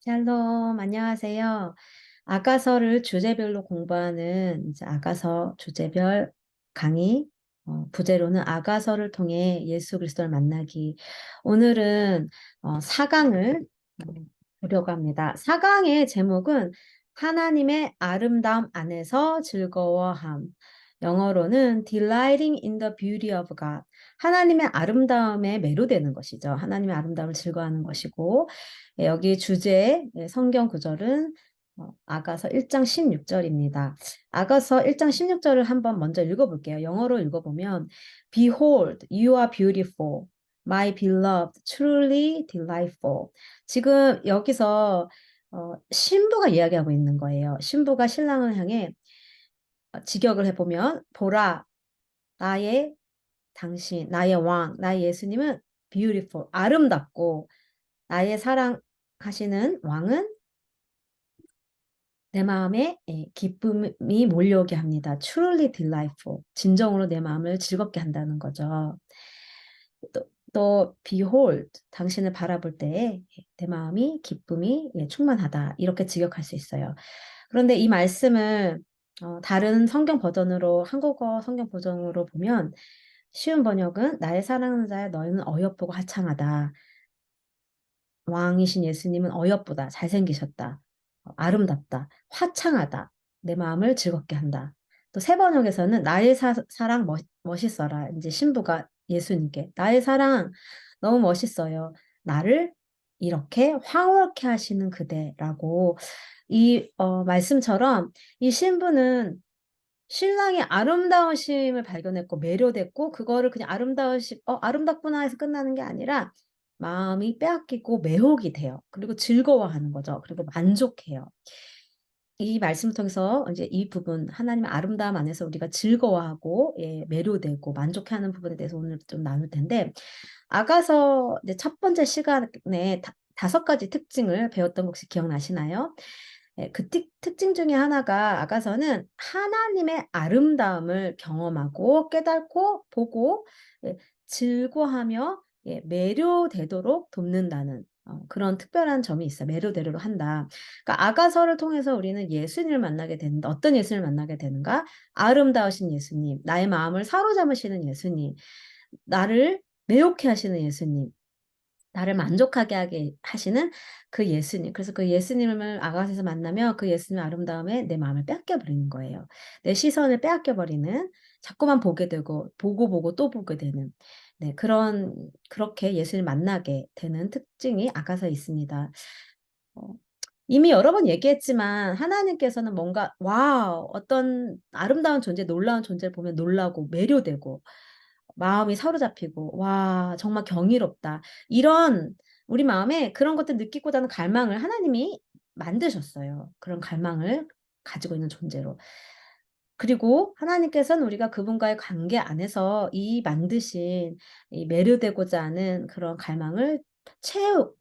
샬롬, 안녕하세요. 아가서를 주제별로 공부하는 이제 아가서 주제별 강의, 부제로는 아가서를 통해 예수 그리스도를 만나기. 오늘은 4강을 보려고 합니다. 4강의 제목은 하나님의 아름다움 안에서 즐거워함. 영어로는 Delighting in the Beauty of God. 하나님의 아름다움에 매료되는 것이죠. 하나님의 아름다움을 즐거워하는 것이고, 여기 주제 성경 구절은 아가서 1장 16절입니다. 아가서 1장 16절을 한번 먼저 읽어볼게요. 영어로 읽어보면 Behold, you are beautiful, my beloved, truly delightful. 지금 여기서 신부가 이야기하고 있는 거예요. 신부가 신랑을 향해 직역을 해보면 보라, 나의 당신, 나의 왕, 나의 예수님은 beautiful, 아름답고 나의 사랑하시는 왕은 내 마음에 기쁨이 몰려오게 합니다. Truly delightful. 진정으로 내 마음을 즐겁게 한다는 거죠. 또 behold, 당신을 바라볼 때에 내 마음이 기쁨이 충만하다. 이렇게 직역할 수 있어요. 그런데 이 말씀을 다른 성경 버전으로 한국어 성경 버전으로 보면 쉬운 번역은 나의 사랑하는 자야 너희는 어여쁘고 화창하다. 왕이신 예수님은 어여쁘다, 잘생기셨다, 아름답다, 화창하다, 내 마음을 즐겁게 한다. 또 세 번역에서는 나의 사랑 멋있어라. 이제 신부가 예수님께 나의 사랑 너무 멋있어요. 나를 이렇게 황홀케 하시는 그대라고 이 말씀처럼 이 신부는 신랑의 아름다우심을 발견했고 매료됐고 그거를 그냥 아름답구나 해서 끝나는 게 아니라 마음이 빼앗기고 매혹이 돼요. 그리고 즐거워하는 거죠. 그리고 만족해요. 이 말씀을 통해서 이제 이 부분 하나님의 아름다움 안에서 우리가 즐거워하고 매료되고 만족해하는 부분에 대해서 오늘 좀 나눌 텐데 아가서 이제 첫 번째 시간에 다섯 가지 특징을 배웠던 거 혹시 기억나시나요? 그 특징 중에 하나가 아가서는 하나님의 아름다움을 경험하고 깨닫고 보고 즐거하며 매료되도록 돕는다는 그런 특별한 점이 있어요. 매료되도록 한다. 그러니까 아가서를 통해서 우리는 예수님을 만나게 되는데 어떤 예수님을 만나게 되는가? 아름다우신 예수님, 나의 마음을 사로잡으시는 예수님, 나를 매혹해 하시는 예수님, 나를 만족하게 하게 하시는 그 예수님. 그래서 그 예수님을 아가서에서 만나며 그 예수님의 아름다움에 내 마음을 빼앗겨 버리는 거예요. 내 시선을 빼앗겨 버리는, 자꾸만 보게 되고 보고 또 보게 되는 네, 그렇게 예수님을 만나게 되는 특징이 아가서에 있습니다. 어, 이미 여러 번 얘기했지만 하나님께서는 뭔가 어떤 아름다운 존재, 놀라운 존재를 보면 놀라고 매료되고 마음이 사로잡히고 와 정말 경이롭다. 이런 우리 마음에 그런 것들 느끼고자 하는 갈망을 하나님이 만드셨어요. 그런 갈망을 가지고 있는 존재로. 그리고 하나님께서는 우리가 그분과의 관계 안에서 이 만드신 이 매료되고자 하는 그런 갈망을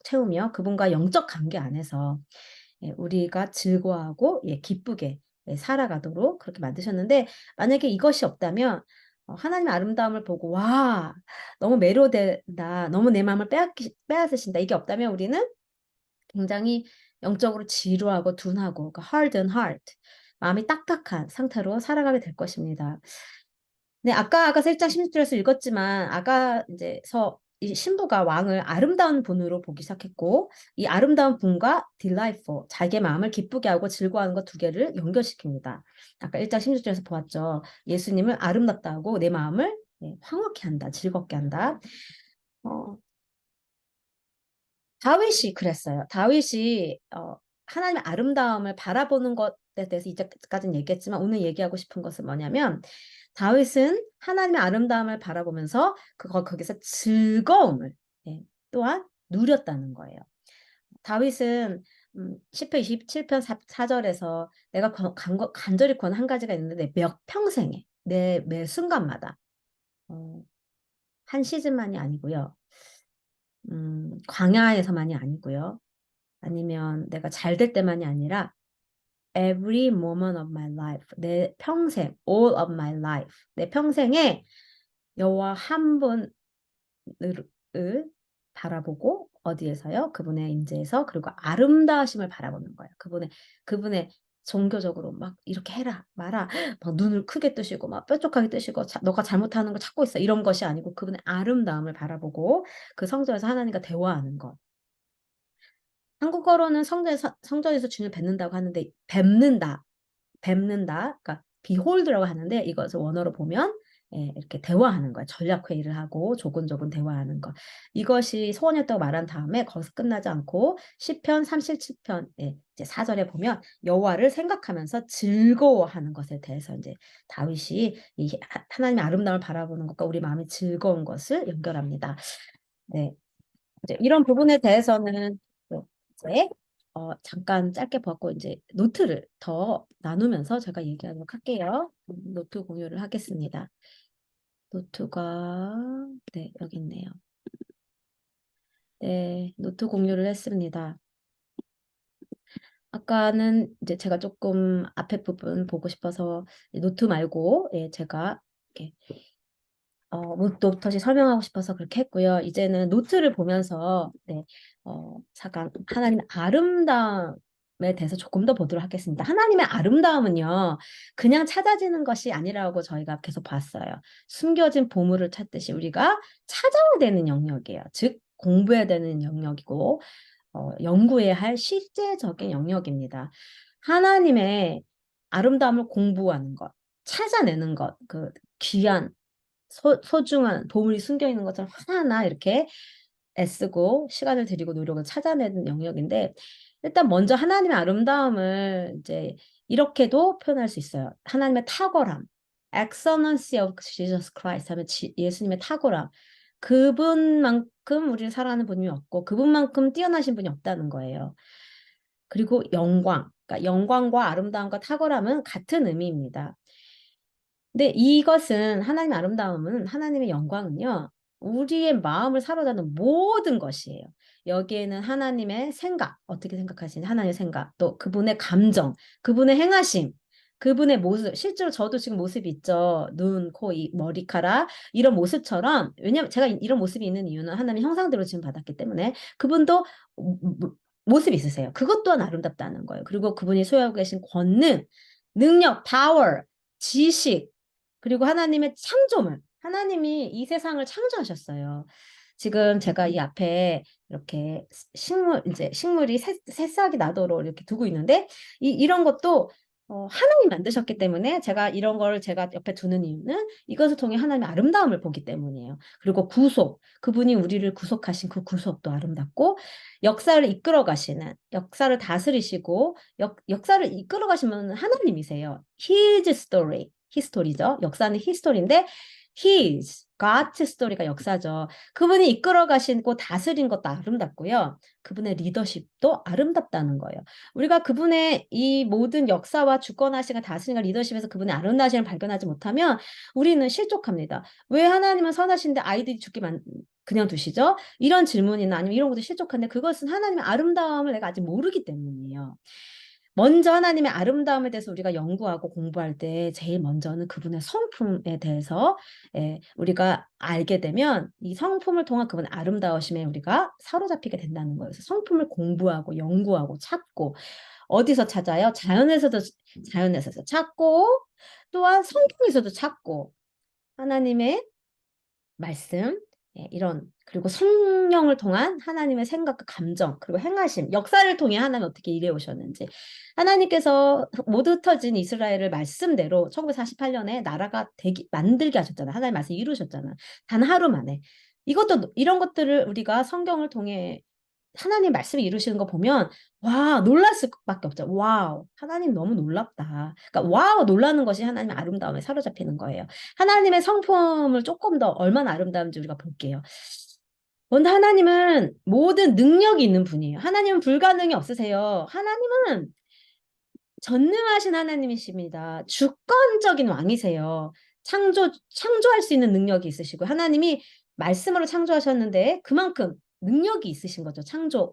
채우며 그분과 영적 관계 안에서 우리가 즐거워하고 기쁘게 살아가도록 그렇게 만드셨는데 만약에 이것이 없다면 하나님의 아름다움을 보고 와 너무 매료된다 너무 내 마음을 빼앗으신다 이게 없다면 우리는 굉장히 영적으로 지루하고 둔하고 그러니까 hardened heart 마음이 딱딱한 상태로 살아가게 될 것입니다. 네, 아까 1장 16절에서 읽었지만 이제서 이 신부가 왕을 아름다운 분으로 보기 시작했고 이 아름다운 분과 delightful 자기의 마음을 기쁘게 하고 즐거워하는 것 두 개를 연결시킵니다. 아까 1장 16절에서 보았죠. 예수님을 아름답다 하고 내 마음을 황홀케 한다, 즐겁게 한다. 어, 다윗이 그랬어요. 다윗이 하나님의 아름다움을 바라보는 것에 대해서 이제까지는 얘기했지만 오늘 얘기하고 싶은 것은 뭐냐면 다윗은 하나님의 아름다움을 바라보면서 거기서 즐거움을 또한 누렸다는 거예요. 다윗은 시편 27편 4절에서 내가 간절히 권한 한 가지가 있는데 몇 평생에 내 매 순간마다 한 시즌만이 아니고요. 광야에서만이 아니고요. 아니면 내가 잘 될 때만이 아니라 every moment of my life, 내 평생, all of my life, 내 평생에 여호와 한 분을 바라보고 어디에서요? 그분의 임재에서, 그리고 아름다우심을 바라보는 거예요. 그분의 종교적으로 막 이렇게 해라 마라 막 눈을 크게 뜨시고 막 뾰족하게 뜨시고 너가 잘못하는 걸 찾고 있어 이런 것이 아니고 그분의 아름다움을 바라보고 그 성전에서 하나님과 대화하는 것. 한국어로는 성전에서 주님을 뵙는다고 하는데 뵙는다. 그러니까 behold라고 하는데 이것을 원어로 보면 이렇게 대화하는 거야. 전략 회의를 하고 조곤조곤 대화하는 거. 이것이 소원이었다고 말한 다음에 거기서 끝나지 않고 시편 37편 이제 4절에 보면 여호와를 생각하면서 즐거워하는 것에 대해서 이제 다윗이 이 하나님의 아름다움을 바라보는 것과 우리 마음이 즐거운 것을 연결합니다. 네. 이제 이런 부분에 대해서는 또 이제 잠깐 짧게 보았고 이제 노트를 더 나누면서 제가 얘기하도록 할게요. 노트 공유를 하겠습니다. 노트가 네, 여기 있네요. 네, 노트 공유를 했습니다. 아까는 이제 제가 조금 앞에 부분 보고 싶어서 노트 말고 제가 이렇게 노트없이 설명하고 싶어서 그렇게 했고요. 이제는 노트를 보면서, 잠깐, 하나님의 아름다움에 대해서 조금 더 보도록 하겠습니다. 하나님의 아름다움은요, 그냥 찾아지는 것이 아니라고 저희가 계속 봤어요. 숨겨진 보물을 찾듯이 우리가 찾아야 되는 영역이에요. 즉, 공부해야 되는 영역이고, 연구해야 할 실제적인 영역입니다. 하나님의 아름다움을 공부하는 것, 찾아내는 것, 그 귀한 소중한 보물이 숨겨 있는 것처럼 하나하나 이렇게 애쓰고 시간을 들이고 노력을 찾아내는 영역인데 일단 먼저 하나님의 아름다움을 이제 이렇게도 표현할 수 있어요. 하나님의 탁월함, excellency of Jesus Christ 하면 예수님의 탁월함. 그분만큼 우리를 사랑하는 분이 없고 그분만큼 뛰어나신 분이 없다는 거예요. 그리고 영광, 그러니까 영광과 아름다움과 탁월함은 같은 의미입니다. 근데 이것은 하나님의 아름다움은 하나님의 영광은요. 우리의 마음을 사로잡는 모든 것이에요. 여기에는 하나님의 생각, 어떻게 생각하시는 하나님의 생각, 또 그분의 감정, 그분의 행하심, 그분의 모습, 실제로 저도 지금 모습이 있죠. 눈, 코, 머리카락 이런 모습처럼 왜냐면 제가 이런 모습이 있는 이유는 하나님의 형상대로 지금 받았기 때문에 그분도 모습이 있으세요. 그것 또한 아름답다는 거예요. 그리고 그분이 소유하고 계신 권능, 능력, 파워, 지식 그리고 하나님의 창조물. 하나님이 이 세상을 창조하셨어요. 지금 제가 이 앞에 이렇게 식물이 새싹이 나도록 이렇게 두고 있는데, 이런 것도 하나님 만드셨기 때문에 제가 이런 걸 제가 옆에 두는 이유는 이것을 통해 하나님의 아름다움을 보기 때문이에요. 그리고 구속, 그분이 우리를 구속하신 그 구속도 아름답고, 역사를 이끌어 가시는, 역사를 다스리시고, 역사를 이끌어 가시면 하나님이세요. His story. 히스토리죠. 역사는 히스토리인데 His, God's story가 역사죠. 그분이 이끌어 가시고 다스린 것도 아름답고요. 그분의 리더십도 아름답다는 거예요. 우리가 그분의 이 모든 역사와 주권하시고 다스림과 리더십에서 그분의 아름다움을 발견하지 못하면 우리는 실족합니다. 왜 하나님은 선하신데 아이들이 죽기만 그냥 두시죠? 이런 질문이나 아니면 이런 것도 실족한데 그것은 하나님의 아름다움을 내가 아직 모르기 때문이에요. 먼저 하나님의 아름다움에 대해서 우리가 연구하고 공부할 때 제일 먼저는 그분의 성품에 대해서 우리가 알게 되면 이 성품을 통한 그분의 아름다우심에 우리가 사로잡히게 된다는 거예요. 그래서 성품을 공부하고 연구하고 찾고 어디서 찾아요? 자연에서도 찾고 또한 성경에서도 찾고 하나님의 말씀, 이런 그리고 성령을 통한 하나님의 생각과 감정 그리고 행하심, 역사를 통해 하나님 어떻게 일해 오셨는지 하나님께서 못 흩어진 이스라엘을 말씀대로 1948년에 나라가 만들게 하셨잖아요. 하나님 말씀 이루셨잖아요. 단 하루 만에. 이런 것들을 우리가 성경을 통해 하나님 말씀을 이루시는 거 보면 와 놀랐을 밖에 없죠. 와우 하나님 너무 놀랍다. 그러니까 와우 놀라는 것이 하나님의 아름다움에 사로잡히는 거예요. 하나님의 성품을 조금 더 얼마나 아름다운지 우리가 볼게요. 먼저 하나님은 모든 능력이 있는 분이에요. 하나님은 불가능이 없으세요. 하나님은 전능하신 하나님이십니다. 주권적인 왕이세요. 창조할 수 있는 능력이 있으시고, 하나님이 말씀으로 창조하셨는데, 그만큼 능력이 있으신 거죠.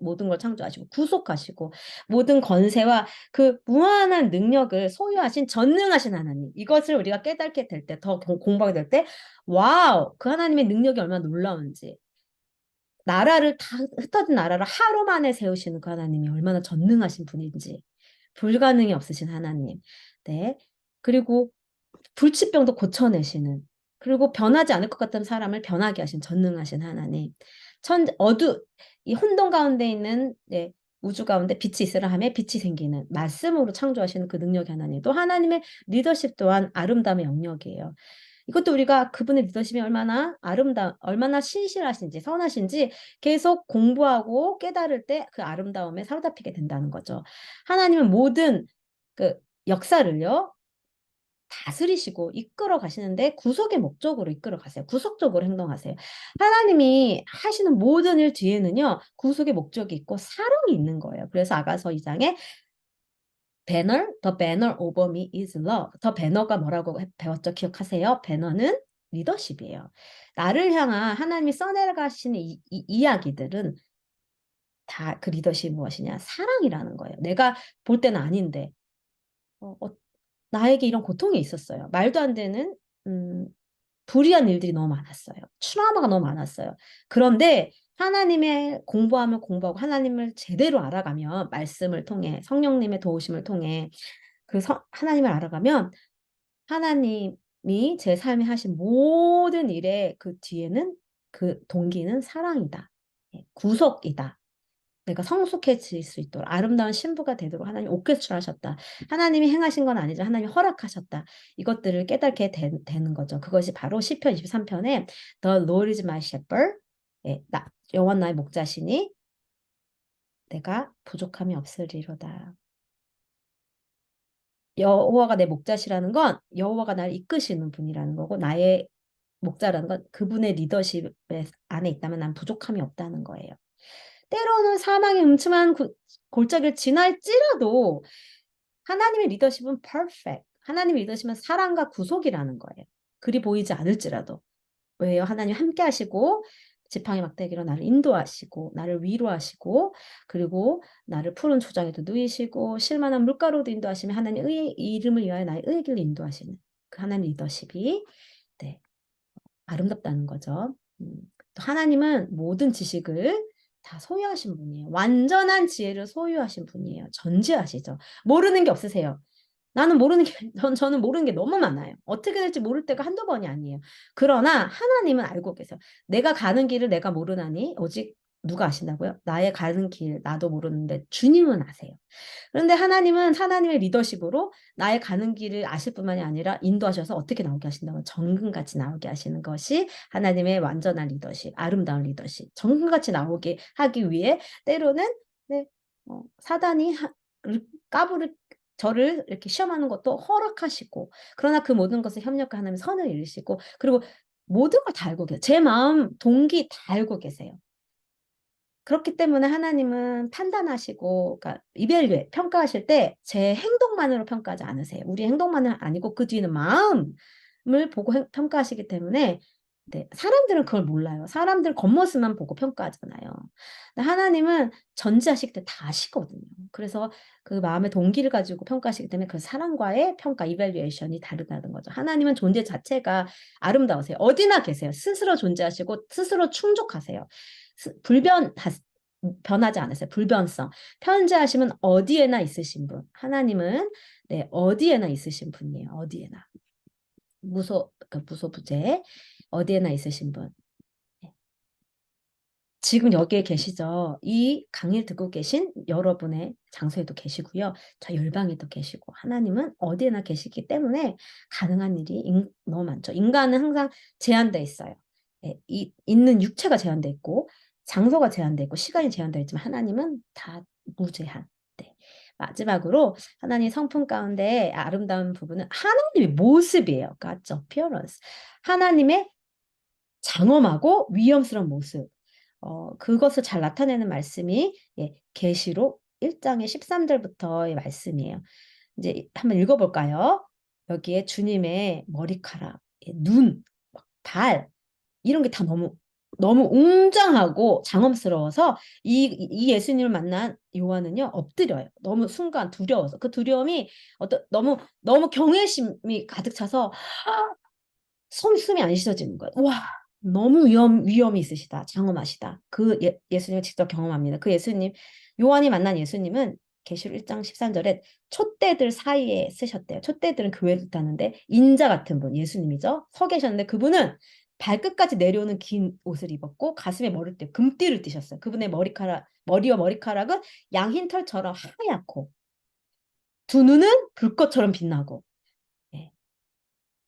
모든 걸 창조하시고, 구속하시고, 모든 권세와 그 무한한 능력을 소유하신 전능하신 하나님. 이것을 우리가 깨닫게 될 때, 더 공부하게 될 때, 와우! 그 하나님의 능력이 얼마나 놀라운지. 나라를 다 흩어진 나라를 하루 만에 세우시는 그 하나님이 얼마나 전능하신 분인지 불가능이 없으신 하나님. 네. 그리고 불치병도 고쳐내시는 그리고 변하지 않을 것 같은 사람을 변하게 하신 전능하신 하나님. 이 혼돈 가운데 있는 네, 우주 가운데 빛이 있으라 하며 빛이 생기는 말씀으로 창조하시는 그 능력의 하나님. 또 하나님의 리더십 또한 아름다움의 영역이에요. 이것도 우리가 그분의 리더십이 얼마나 신실하신지, 선하신지 계속 공부하고 깨달을 때 그 아름다움에 사로잡히게 된다는 거죠. 하나님은 모든 그 역사를요, 다스리시고 이끌어 가시는데 구속의 목적으로 이끌어 가세요. 구속적으로 행동하세요. 하나님이 하시는 모든 일 뒤에는요, 구속의 목적이 있고 사랑이 있는 거예요. 그래서 아가서 2장에 the banner over me is love. 더 배너가 뭐라고 배웠죠? 기억하세요? 배너는 리더십이에요. 나를 향한 하나님이 써내가시는 이야기들은 다 그 리더십이 무엇이냐? 사랑이라는 거예요. 내가 볼 때는 아닌데 어, 어, 나에게 이런 고통이 있었어요. 말도 안 되는 음, 불의한 일들이 너무 많았어요. 트라우마가 너무 많았어요. 그런데 하나님의 공부하면 공부하고 하나님을 제대로 알아가면 말씀을 통해 성령님의 도우심을 통해 하나님을 알아가면 하나님이 제 삶에 하신 모든 일의 그 뒤에는 그 동기는 사랑이다. 예, 구속이다. 내가 성숙해질 수 있도록 아름다운 신부가 되도록 하나님 오케스트라 하셨다. 하나님이 행하신 건 아니죠. 하나님이 허락하셨다. 이것들을 깨닫게 되는 거죠. 그것이 바로 시편 23편에 The Lord is my shepherd. 예, 여호와 나의 목자시니 내가 부족함이 없으리로다. 여호와가 내 목자시라는 건 여호와가 나를 이끄시는 분이라는 거고 나의 목자라는 건 그분의 리더십 안에 있다면 난 부족함이 없다는 거예요. 때로는 사망의 음침한 골짜기를 지날지라도 하나님의 리더십은 perfect. 하나님의 리더십은 사랑과 구속이라는 거예요. 그리 보이지 않을지라도. 왜요? 하나님 함께 하시고 지팡이 막대기로 나를 인도하시고 나를 위로하시고 그리고 나를 푸른 초장에도 누이시고 실만한 물가로도 인도하시며 하나님 의 이름을 위하여 나의 의의 길로 인도하시는 그 하나님 리더십이 네, 아름답다는 거죠. 또 하나님은 모든 지식을 다 소유하신 분이에요. 완전한 지혜를 소유하신 분이에요. 전지하시죠. 모르는 게 없으세요. 나는 모르는 게, 저는 모르는 게 너무 많아요. 어떻게 될지 모를 때가 한두 번이 아니에요. 그러나 하나님은 알고 계세요. 내가 가는 길을 내가 모르나니 오직 누가 아신다고요? 나의 가는 길 나도 모르는데 주님은 아세요. 그런데 하나님은 하나님의 리더십으로 나의 가는 길을 아실 뿐만이 아니라 인도하셔서 어떻게 나오게 하신다고 정금같이 나오게 하시는 것이 하나님의 완전한 리더십, 아름다운 리더십. 정금같이 나오게 하기 위해 때로는 네, 사단이 까부를 저를 이렇게 시험하는 것도 허락하시고 그러나 그 모든 것을 협력과 하나님 선을 이루시고 그리고 모든 걸 다 알고 계세요. 제 마음 동기 다 알고 계세요. 그렇기 때문에 하나님은 판단하시고, 그러니까 이벨류에 평가하실 때 제 행동만으로 평가하지 않으세요. 우리 행동만은 아니고 그 뒤에는 마음을 보고 평가하시기 때문에 네, 사람들은 그걸 몰라요. 사람들 겉모습만 보고 평가하잖아요. 근데 하나님은 전지하시기 때 다 아시거든요. 그래서 그 마음의 동기를 가지고 평가하시기 때문에 그 사람과의 평가, 이벨리에이션이 다르다는 거죠. 하나님은 존재 자체가 아름다우세요. 어디나 계세요. 스스로 존재하시고 스스로 충족하세요. 변하지 않으세요. 불변성. 편재하시면 어디에나 있으신 분. 하나님은 네, 어디에나 있으신 분이에요. 어디에나. 무소부재. 어디에나 있으신 분. 네. 지금 여기에 계시죠. 이 강의를 듣고 계신 여러분의 장소에도 계시고요. 저 열방에도 계시고 하나님은 어디에나 계시기 때문에 가능한 일이 너무 많죠. 인간은 항상 제한돼 있어요. 네, 있는 육체가 제한돼 있고 장소가 제한돼 있고 시간이 제한돼 있지만 하나님은 다 무제한. 네. 마지막으로 하나님 성품 가운데 아름다운 부분은 하나님의 모습이에요. God's appearance. 하나님의 장엄하고 위험스러운 모습. 그것을 잘 나타내는 말씀이 예, 계시록 1장의 13절부터의 말씀이에요. 이제 한번 읽어볼까요? 여기에 주님의 머리카락, 예, 눈, 발 이런 게 다 너무 웅장하고 장엄스러워서 이 예수님을 만난 요한은요 엎드려요. 너무 순간 두려워서 그 두려움이 너무 경외심이 가득 차서 숨이 안 쉬어지는 거예요. 와 너무 위험이 있으시다. 장엄하시다. 그 예수님을 직접 경험합니다. 그 예수님, 요한이 만난 예수님은 계시록 1장 13절에 촛대들 사이에 쓰셨대요. 촛대들은 교회를 뜻하는데 인자 같은 분, 예수님이죠. 서 계셨는데 그분은 발끝까지 내려오는 긴 옷을 입었고 가슴에 머리띠, 금띠를 띠셨어요. 그분의 머리와 머리카락은 양흰 털처럼 하얗고 두 눈은 불꽃처럼 빛나고 예,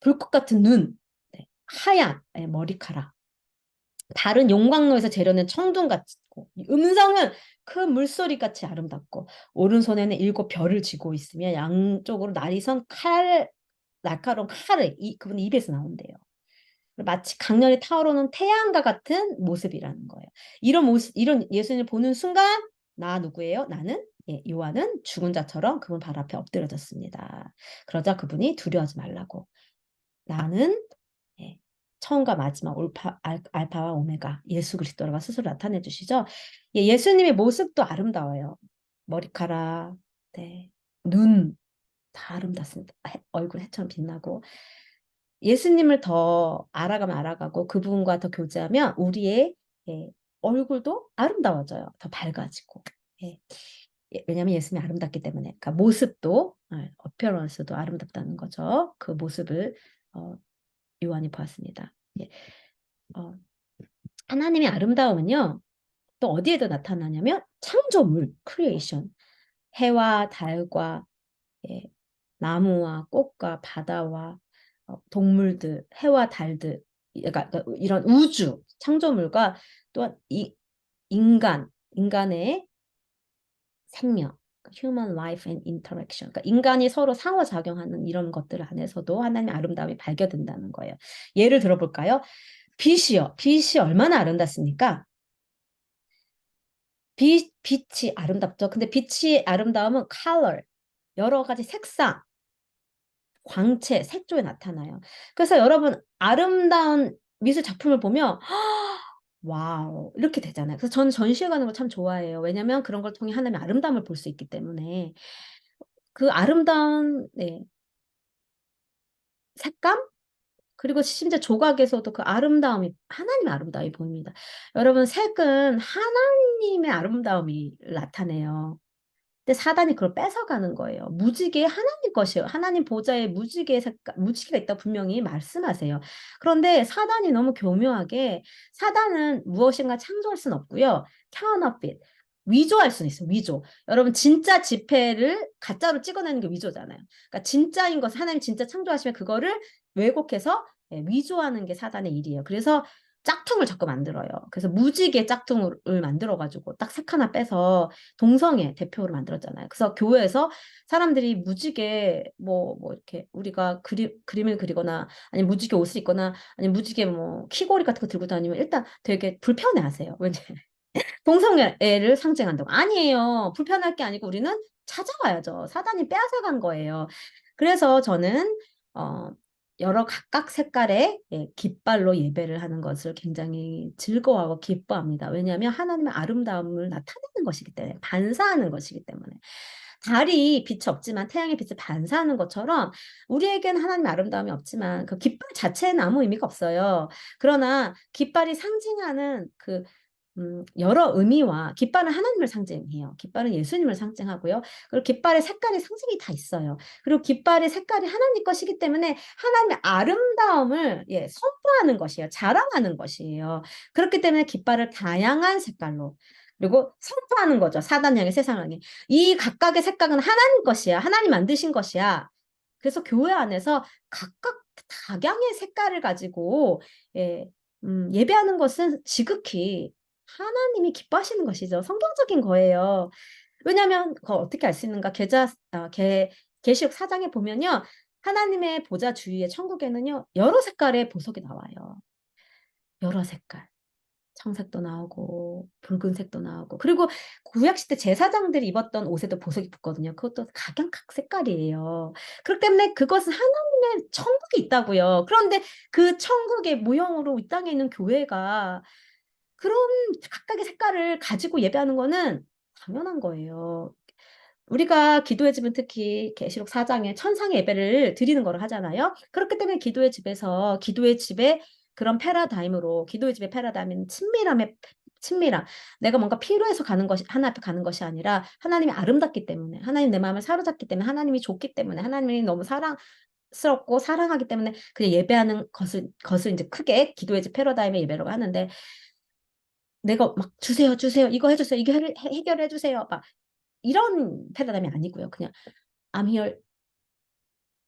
불꽃 같은 눈, 네, 하얀 머리카락. 다른 용광로에서 재려낸 청둥 같고 음성은 큰 물소리 같이 아름답고 오른손에는 7별을 쥐고 있으며 양쪽으로 날이 선 날카로운 칼을 그분의 입에서 나온대요. 마치 강렬히 타오르는 태양과 같은 모습이라는 거예요. 이런 모습, 이런 예수님을 보는 순간 나 누구예요? 나는 요한은 죽은 자처럼 그분 발 앞에 엎드려졌습니다. 그러자 그분이 두려워하지 말라고. 나는 예, 처음과 마지막 알파와 오메가 예수 그리스도라고 스스로 나타내 주시죠. 예수님의 모습도 아름다워요. 머리카락, 네, 눈 다 아름답습니다. 얼굴 해처럼 빛나고 예수님을 더 알아가면 알아가고 그분과 더 교제하면 우리의 예, 얼굴도 아름다워져요. 더 밝아지고. 예. 왜냐하면 예수님이 아름답기 때문에. 그러니까 모습도, 어피어런스도 아름답다는 거죠. 그 모습을 어, 요한이 보았습니다. 예. 어, 하나님의 아름다움은요, 또 어디에도 나타나냐면 창조물, 크리에이션. 해와 달과 예, 나무와 꽃과 바다와 동물들, 해와 달들, 그러니까 이런 우주, 창조물과 또한 인간의 생명, human life and interaction. 그러니까 인간이 서로 상호작용하는 이런 것들 안에서도 하나님의 아름다움이 발견된다는 거예요. 예를 들어볼까요? 빛이요. 빛이 얼마나 아름답습니까? 빛이 아름답죠. 근데 빛이 아름다움은 color, 여러 가지 색상, 광채, 색조에 나타나요. 그래서 여러분 아름다운 미술 작품을 보면 와우 이렇게 되잖아요. 그래서 저는 전시회 가는 걸 참 좋아해요. 왜냐하면 그런 걸 통해 하나님의 아름다움을 볼 수 있기 때문에 그 아름다운 색감 그리고 심지어 조각에서도 그 아름다움이 하나님의 아름다움이 보입니다. 여러분 색은 하나님의 아름다움이 나타내요. 근데 사단이 그걸 뺏어가는 거예요. 무지개 하나님 것이에요. 하나님 보좌에 무지개가 있다 분명히 말씀하세요. 그런데 사단이 너무 교묘하게 사단은 무엇인가 창조할 수는 없고요. counterfeit, 위조할 수는 있어요. 위조. 여러분 진짜 지폐를 가짜로 찍어내는 게 위조잖아요. 그러니까 진짜인 것을 하나님 진짜 창조하시면 그거를 왜곡해서 위조하는 게 사단의 일이에요. 그래서 짝퉁을 자꾸 만들어요. 그래서 무지개 짝퉁을 만들어가지고 딱 색 하나 빼서 동성애 대표로 만들었잖아요. 그래서 교회에서 사람들이 무지개 이렇게 우리가 그림을 그리거나 아니면 무지개 옷을 입거나 아니면 무지개 키고리 같은 거 들고 다니면 일단 되게 불편해 하세요. 왜냐 동성애를 상징한다고. 아니에요. 불편할 게 아니고 우리는 찾아와야죠. 사단이 빼앗아간 거예요. 그래서 저는 어, 여러 각각 색깔의 깃발로 예배를 하는 것을 굉장히 즐거워하고 기뻐합니다. 왜냐하면 하나님의 아름다움을 나타내는 것이기 때문에, 반사하는 것이기 때문에. 달이 빛이 없지만 태양의 빛을 반사하는 것처럼 우리에겐 하나님의 아름다움이 없지만 그 깃발 자체는 아무 의미가 없어요. 그러나 깃발이 상징하는 여러 의미와 깃발은 하나님을 상징해요. 깃발은 예수님을 상징하고요. 그리고 깃발의 색깔이 상징이 다 있어요. 그리고 깃발의 색깔이 하나님 것이기 때문에 하나님의 아름다움을 선포하는 것이에요. 자랑하는 것이에요. 그렇기 때문에 깃발을 다양한 색깔로 그리고 선포하는 거죠. 사단 향해 세상을 향해. 이 각각의 색깔은 하나님 것이야. 하나님 만드신 것이야. 그래서 교회 안에서 각각 각양의 색깔을 가지고 예배하는 것은 지극히 하나님이 기뻐하시는 것이죠. 성경적인 거예요. 왜냐하면 그거 어떻게 알 수 있는가? 계시록 4장에 보면요. 하나님의 보좌 주위에 천국에는요. 여러 색깔의 보석이 나와요. 여러 색깔. 청색도 나오고 붉은색도 나오고 그리고 구약시대 제사장들이 입었던 옷에도 보석이 붙거든요. 그것도 각양각 색깔이에요. 그렇기 때문에 그것은 하나님의 천국이 있다고요. 그런데 그 천국의 모형으로 이 땅에 있는 교회가 그런 각각의 색깔을 가지고 예배하는 거는 당연한 거예요. 우리가 기도의 집은 특히 계시록 4장에 천상의 예배를 드리는 거를 하잖아요. 그렇기 때문에 기도의 집에 그런 패러다임으로 기도의 집의 패러다임은 친밀함. 내가 뭔가 필요해서 가는 것이 하나 앞에 가는 것이 아니라 하나님이 아름답기 때문에 하나님 내 마음을 사로잡기 때문에 하나님이 좋기 때문에 하나님이 너무 사랑스럽고 사랑하기 때문에 그냥 예배하는 것을 이제 크게 기도의 집 패러다임의 예배라고 하는데 내가 막 주세요 주세요 이거 해주세요 이거 해결해 주세요 막 이런 패러다임이 아니고요. 그냥 I'm here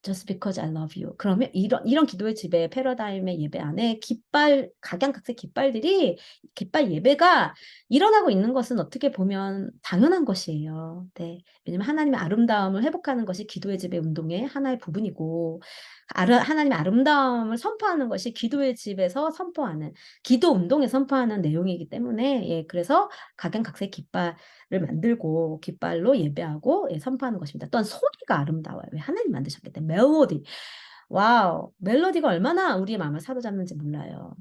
just because I love you. 그러면 이런 기도의 집의 패러다임의 예배 안에 각양각색 깃발 예배가 일어나고 있는 것은 어떻게 보면 당연한 것이에요. 네. 왜냐면 하나님의 아름다움을 회복하는 것이 기도의 집의 운동의 하나의 부분이고, 하나님의 아름다움을 선포하는 것이 기도의 집에서 선포하는, 기도 운동에 선포하는 내용이기 때문에, 예, 그래서 각양각색 깃발을 만들고 깃발로 예배하고 예, 선포하는 것입니다. 또한 소리가 아름다워요. 왜 하나님 만드셨기 때문에 멜로디. 와우, 멜로디가 얼마나 우리의 마음을 사로잡는지 몰라요.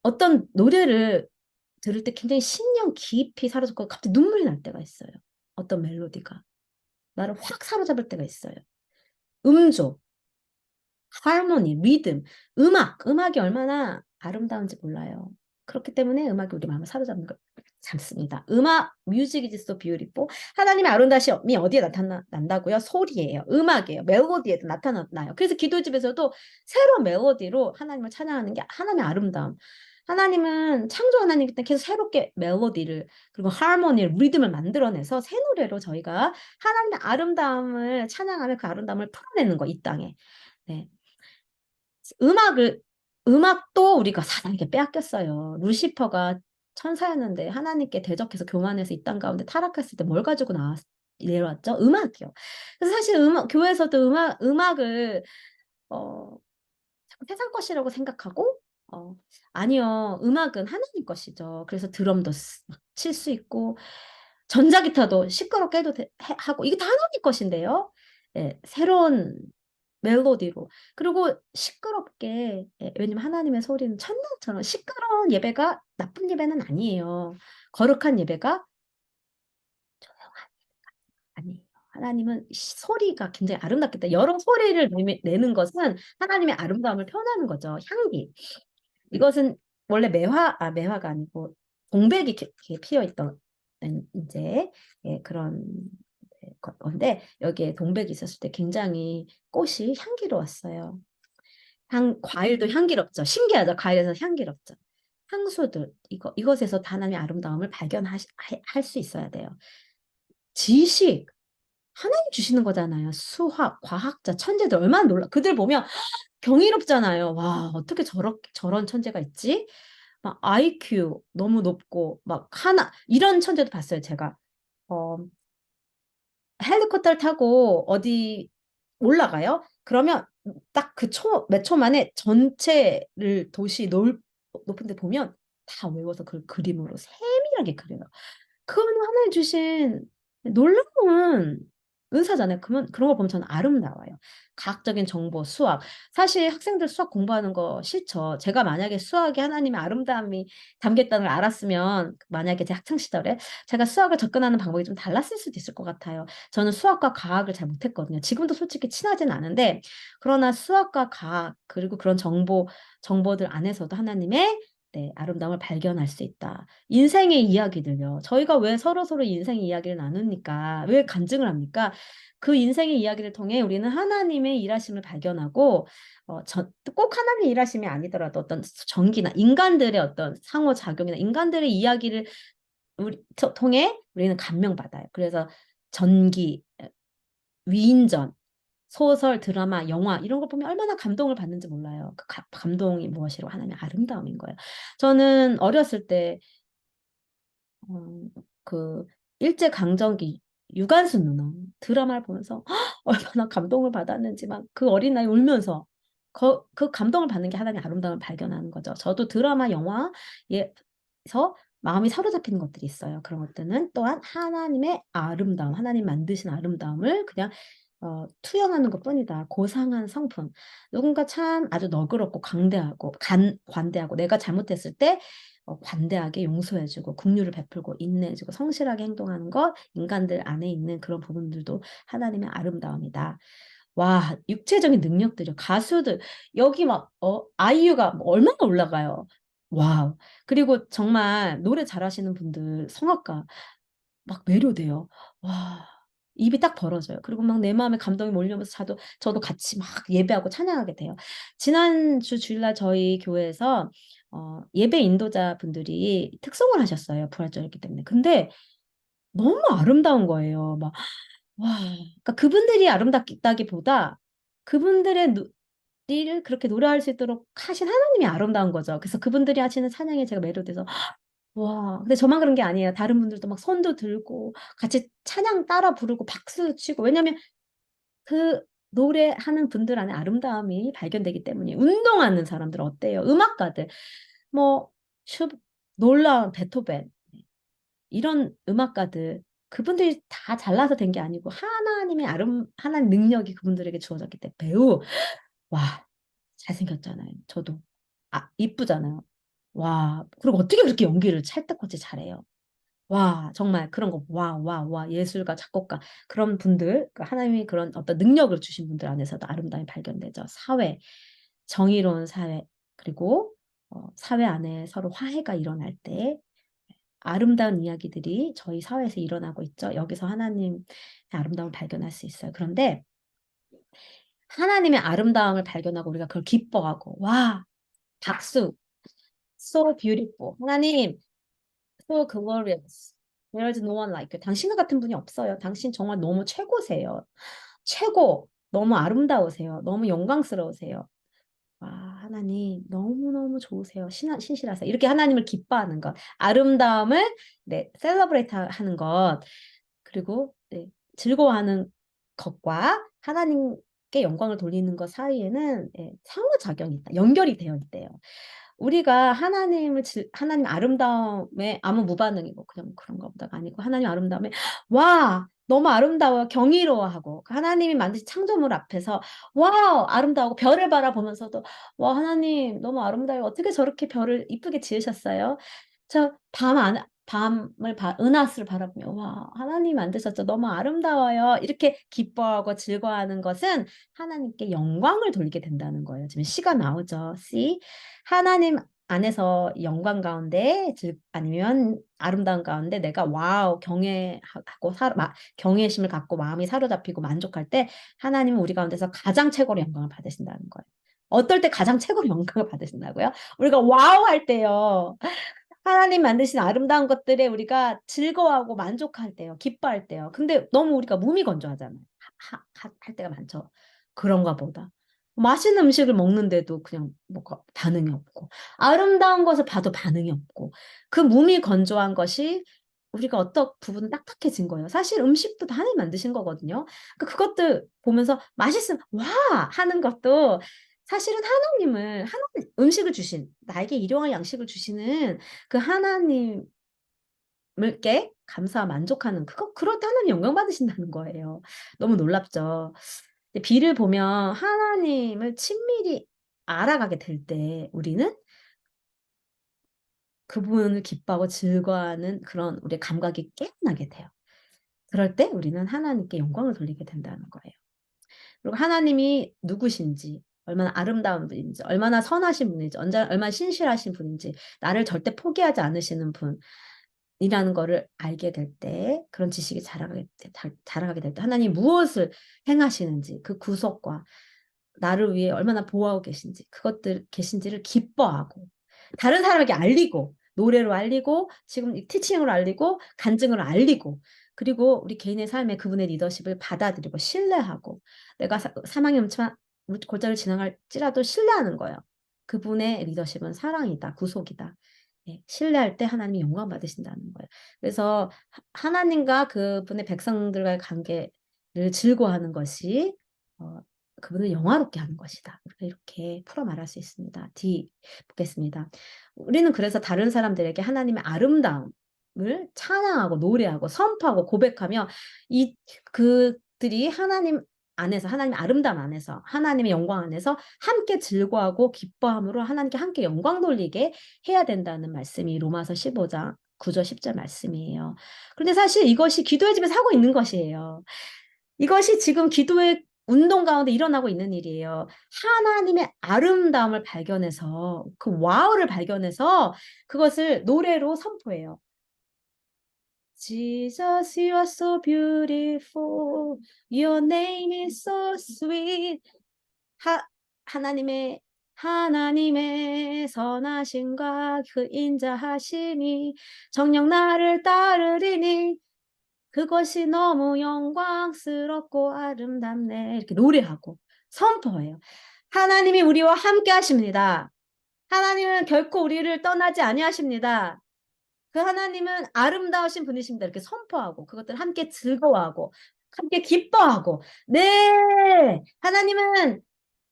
어떤 노래를 들을 때 굉장히 신령 깊이 사로잡고 갑자기 눈물이 날 때가 있어요. 어떤 멜로디가 나를 확 사로잡을 때가 있어요. 음조, 하모니, 리듬, 음악이 얼마나 아름다운지 몰라요. 그렇기 때문에 음악이 우리 마음을 잡습니다. music is so beautiful. 하나님의 아름다움이 어디에 난다고요? 소리예요. 음악이에요. 멜로디에도 나타나요. 그래서 기도집에서도 새로운 멜로디로 하나님을 찬양하는 게 하나님의 아름다움. 하나님은 창조 하나님이기 때문에 계속 새롭게 멜로디를 그리고 하모니, 리듬을 만들어내서 새 노래로 저희가 하나님의 아름다움을 찬양하며 그 아름다움을 풀어내는 거, 이 땅에. 네. 음악도 우리가 사단에게 빼앗겼어요. 루시퍼가 천사였는데 하나님께 대적해서 교만해서 이 땅 가운데 타락했을 때 뭘 가지고 내려왔죠? 음악이요. 그래서 사실 교회에서도 음악을 자꾸 세상 것이라고 생각하고 아니요. 음악은 하나님 것이죠. 그래서 드럼도 칠 수 있고 전자기타도 시끄럽게 해도 하고 이게 다 하나님 것인데요. 예, 새로운 멜로디로. 그리고 시끄럽게, 예, 왜냐면 하나님의 소리는 천둥처럼 시끄러운 예배가 나쁜 예배는 아니에요. 거룩한 예배가 조용한 아니에요. 하나님은 소리가 굉장히 아름답기 때문에 여러 소리를 내는 것은 하나님의 아름다움을 표현하는 거죠. 향기. 이것은 원래 매화가 아니고 동백이 이렇게 피어 있던 이제 예, 그런 건데 여기에 동백이 있었을 때 굉장히 꽃이 향기로웠어요. 과일도 향기롭죠. 신기하죠. 과일에서 향기롭죠. 향수들 이것에서 하나님의 아름다움을 발견할 수 있어야 돼요. 지식 하나님 주시는 거잖아요. 수학, 과학자, 천재들 얼마나 그들 보면 경이롭잖아요. 와, 어떻게 저런 천재가 있지? 막 IQ 너무 높고 막 이런 천재도 봤어요, 제가. 어, 헬리콥터를 타고 어디 올라가요? 그러면 딱 몇 초 만에 전체를 높은 데 보면 다 외워서 그 그림으로 세밀하게 그려요. 그거는 하나님 주신 놀라운 은사잖아요. 그런 거 보면 저는 아름다워요. 과학적인 정보, 수학. 사실 학생들 수학 공부하는 거 싫죠. 제가 만약에 수학에 하나님의 아름다움이 담겼다는 걸 알았으면 만약에 제 학창 시절에 제가 수학을 접근하는 방법이 좀 달랐을 수도 있을 것 같아요. 저는 수학과 과학을 잘 못했거든요. 지금도 솔직히 친하진 않은데 그러나 수학과 과학 그리고 그런 정보들 안에서도 하나님의 네, 아름다움을 발견할 수 있다. 인생의 이야기들요. 저희가 왜 서로 인생의 이야기를 나눕니까? 왜 간증을 합니까? 그 인생의 이야기를 통해 우리는 하나님의 일하심을 발견하고 꼭 하나님의 일하심이 아니더라도 어떤 전기나 인간들의 어떤 상호작용이나 인간들의 이야기를 통해 우리는 감명받아요. 그래서 전기, 위인전, 소설, 드라마, 영화 이런 걸 보면 얼마나 감동을 받는지 몰라요. 그 감동이 무엇이라고 하나님의 아름다움인 거예요. 저는 어렸을 때 그 일제강점기 유관순 누나 드라마를 보면서 얼마나 감동을 받았는지 막 그 어린 나이 울면서 그 감동을 받는 게 하나님의 아름다움을 발견하는 거죠. 저도 드라마, 영화에서 마음이 사로잡히는 것들이 있어요. 그런 것들은 또한 하나님의 아름다움, 하나님 만드신 아름다움을 그냥 투영하는 것뿐이다. 고상한 성품. 누군가 참 아주 너그럽고 관대하고 내가 잘못했을 때 관대하게 용서해주고 긍휼을 베풀고 인내해주고 성실하게 행동하는 것 인간들 안에 있는 그런 부분들도 하나님의 아름다움이다. 와, 육체적인 능력들이요. 가수들, 여기 막, 아이유가 뭐 얼마나 올라가요. 와우. 그리고 정말 노래 잘하시는 분들, 성악가, 막 매료돼요. 와, 입이 딱 벌어져요. 그리고 막 내 마음에 감동이 몰려오면서 저도 같이 막 예배하고 찬양하게 돼요. 지난주 주일날 저희 교회에서 예배 인도자 분들이 특송을 하셨어요. 부활절이기 때문에. 근데 너무 아름다운 거예요. 막, 와, 그러니까 그분들이 아름답다기보다 그분들의 일을 그렇게 노래할 수 있도록 하신 하나님이 아름다운 거죠. 그래서 그분들이 하시는 찬양에 제가 매료돼서 와, 근데 저만 그런 게 아니에요. 다른 분들도 막 손도 들고 같이 찬양 따라 부르고 박수도 치고 왜냐면 그 노래하는 분들 안에 아름다움이 발견되기 때문에 운동하는 사람들 어때요? 음악가들 뭐 슈, 놀라운 베토벤 이런 음악가들 그분들이 다 잘나서 된 게 아니고 하나님의 하나님 능력이 그분들에게 주어졌기 때문에 배우 와 잘생겼잖아요. 저도 이쁘잖아요. 와 그리고 어떻게 그렇게 연기를 찰떡같이 잘해요. 와, 정말 그런 거, 와, 와, 와, 예술가, 작곡가, 그런 분들, 그 하나님이 그런 어떤 능력을 주신 분들 안에서도 아름다움이 발견되죠. 사회, 정의로운 사회, 그리고 사회 안에 서로 화해가 일어날 때 아름다운 이야기들이 저희 사회에서 일어나고 있죠. 여기서 하나님의 아름다움을 발견할 수 있어요. 그런데 하나님의 아름다움을 발견하고 우리가 그걸 기뻐하고, 와, 박수, so beautiful. 하나님, so glorious. There is no one like you. 당신과 같은 분이 없어요. 당신 정말 너무 최고세요. 최고. 너무 아름다우세요. 너무 영광스러우세요. 와, 하나님 너무너무 좋으세요. 신실하세요. 이렇게 하나님을 기뻐하는 것. 아름다움을 네, 셀러브레이트 하는 것. 그리고 네, 즐거워하는 것과 하나님께 영광을 돌리는 것 사이에는 상호작용이 있다. 연결이 되어 있대요. 우리가 하나님 아름다움에 아무 무반응이고 그냥 그런가 보다가 아니고 하나님 아름다움에 와 너무 아름다워요 경이로워하고 하나님이 만드신 창조물 앞에서 와우 아름다워 별을 바라보면서도 와 하나님 너무 아름다워요 어떻게 저렇게 별을 이쁘게 지으셨어요 저 은하수를 바라보며 와 하나님 만드셨죠 너무 아름다워요 이렇게 기뻐하고 즐거워하는 것은 하나님께 영광을 돌리게 된다는 거예요 지금 시가 나오죠 see 하나님 안에서 영광 가운데 아니면 아름다운 가운데 내가 와우 경외심을 갖고 마음이 사로잡히고 만족할 때 하나님은 우리 가운데서 가장 최고로 영광을 받으신다는 거예요. 어떨 때 가장 최고로 영광을 받으신다고요? 우리가 와우 할 때요. 하나님 만드신 아름다운 것들에 우리가 즐거워하고 만족할 때요. 기뻐할 때요. 근데 너무 우리가 무미건조하잖아요. 할 때가 많죠. 그런가 보다. 맛있는 음식을 먹는데도 그냥 뭐가 반응이 없고 아름다운 것을 봐도 반응이 없고 그 무미건조한 것이 우리가 어떤 부분은 딱딱해진 거예요. 사실 음식도 다 하나님 만드신 거거든요. 그것들 보면서 맛있음 와 하는 것도 사실은 하나님 음식을 주신 나에게 일용할 양식을 주시는 그 하나님께 감사와 만족하는 그럴 때 하나님 영광 받으신다는 거예요. 너무 놀랍죠. 비를 보면 하나님을 친밀히 알아가게 될 때 우리는 그분을 기뻐하고 즐거워하는 그런 우리의 감각이 깨어나게 돼요. 그럴 때 우리는 하나님께 영광을 돌리게 된다는 거예요. 그리고 하나님이 누구신지, 얼마나 아름다운 분인지, 얼마나 선하신 분인지, 얼마나 신실하신 분인지, 나를 절대 포기하지 않으시는 분이라는 거를 알게 될 때, 그런 지식이 자라가게 될 때, 하나님 무엇을 행하시는지, 그 구속과 나를 위해 얼마나 보호하고 계신지를 기뻐하고, 다른 사람에게 알리고, 노래로 알리고, 지금 티칭으로 알리고, 간증으로 알리고, 그리고 우리 개인의 삶에 그분의 리더십을 받아들이고, 신뢰하고, 내가 사망의 골짜기를 지나갈지라도 신뢰하는 거예요. 그분의 리더십은 사랑이다, 구속이다. 신뢰할 때 하나님이 영광 받으신다는 거예요. 그래서 하나님과 그분의 백성들과의 관계를 즐거워하는 것이 그분을 영화롭게 하는 것이다. 우리가 이렇게 풀어 말할 수 있습니다. D 보겠습니다. 우리는 그래서 다른 사람들에게 하나님의 아름다움을 찬양하고 노래하고 선포하고 고백하며 그들이 하나님의 아름다움 안에서 하나님의 영광 안에서 함께 즐거워하고 기뻐함으로 하나님께 함께 영광 돌리게 해야 된다는 말씀이 로마서 15장 9절 10절 말씀이에요. 그런데 사실 이것이 기도의 집에서 하고 있는 것이에요. 이것이 지금 기도의 운동 가운데 일어나고 있는 일이에요. 하나님의 아름다움을 발견해서 그 와우를 발견해서 그것을 노래로 선포해요. Jesus, you are so beautiful. Your name is so sweet. 하나님의 선하심과 그 인자하심이 정녕 나를 따르리니 그것이 너무 영광스럽고 아름답네. 이렇게 노래하고 선포해요. 하나님이 우리와 함께 하십니다. 하나님은 결코 우리를 떠나지 아니하십니다. 그 하나님은 아름다우신 분이십니다. 이렇게 선포하고 그것들 함께 즐거워하고 함께 기뻐하고 네, 하나님은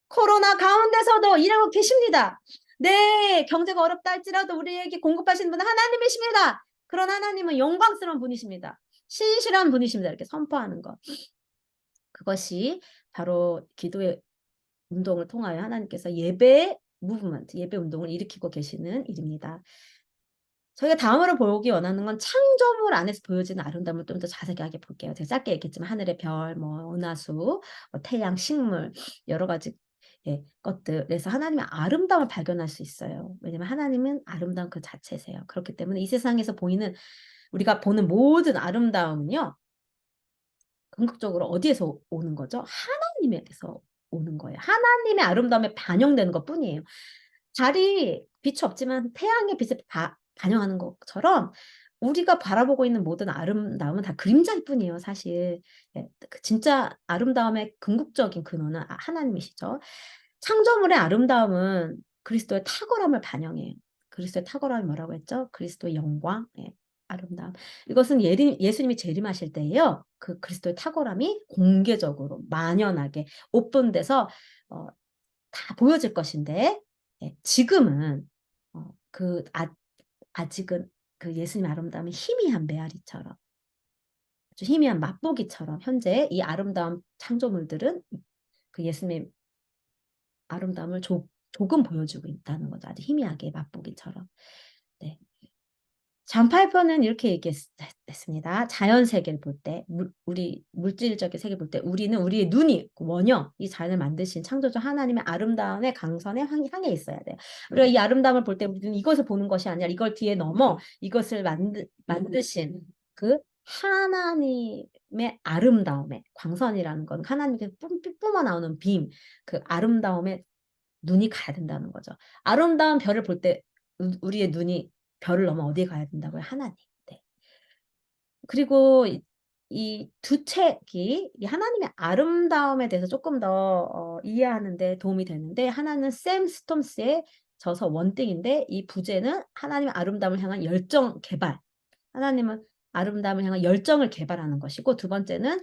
코로나 가운데서도 일하고 계십니다. 네, 경제가 어렵다 할지라도 우리에게 공급하시는 분은 하나님이십니다. 그런 하나님은 영광스러운 분이십니다. 신실한 분이십니다. 이렇게 선포하는 것. 그것이 바로 기도의 운동을 통하여 하나님께서 예배 무브먼트, 예배 운동을 일으키고 계시는 일입니다. 저희가 다음으로 보기 원하는 건 창조물 안에서 보여지는 아름다움을 좀 더 자세하게 볼게요. 제가 짧게 얘기했지만 하늘의 별, 뭐 은하수, 뭐 태양, 식물 여러 가지 것들. 그래서 하나님의 아름다움을 발견할 수 있어요. 왜냐면 하나님은 아름다움 그 자체세요. 그렇기 때문에 이 세상에서 보이는 우리가 보는 모든 아름다움은요. 궁극적으로 어디에서 오는 거죠? 하나님에게서 오는 거예요. 하나님의 아름다움에 반영되는 것뿐이에요. 달이 빛이 없지만 태양의 빛을 반영하는 것처럼 우리가 바라보고 있는 모든 아름다움은 다 그림자일 뿐이에요, 사실. 예, 진짜 아름다움의 궁극적인 근원은 하나님이시죠. 창조물의 아름다움은 그리스도의 탁월함을 반영해요. 그리스도의 탁월함이 뭐라고 했죠? 그리스도의 영광, 아름다움. 이것은 예수님이 재림하실 때예요. 그 그리스도의 탁월함이 공개적으로 만연하게 오픈돼서 다 보여질 것인데 지금은 아직은 그 예수님의 아름다움이 희미한 메아리처럼 아주 희미한 맛보기처럼 현재 이 아름다운 창조물들은 그 예수님의 아름다움을 조금 보여주고 있다는 거죠. 아주 희미하게 맛보기처럼. 네. 존 파이퍼는 이렇게 얘기했습니다. 자연 세계를 볼 때, 우리 물질적인 세계를 볼 때 우리는 우리의 눈이 원형, 이 자연을 만드신 창조주 하나님의 아름다움의 강선에 향해 있어야 돼요. 우리가 이 아름다움을 볼 때 우리는 이것을 보는 것이 아니라 이걸 뒤에 넘어 이것을 만드신 그 하나님의 아름다움의 광선이라는 건 하나님께서 뿜어 나오는 빔, 그 아름다움에 눈이 가야 된다는 거죠. 아름다운 별을 볼 때 우리의 눈이 별을 넘어 어디에 가야 된다고요? 하나님. 네. 그리고 이 두 책이 이 하나님의 아름다움에 대해서 조금 더 이해하는 데 도움이 되는데 하나는 샘 스톰스의 저서 원띵인데 이 부제는 하나님의 아름다움을 향한 열정 개발. 하나님은 아름다움을 향한 열정을 개발하는 것이고 두 번째는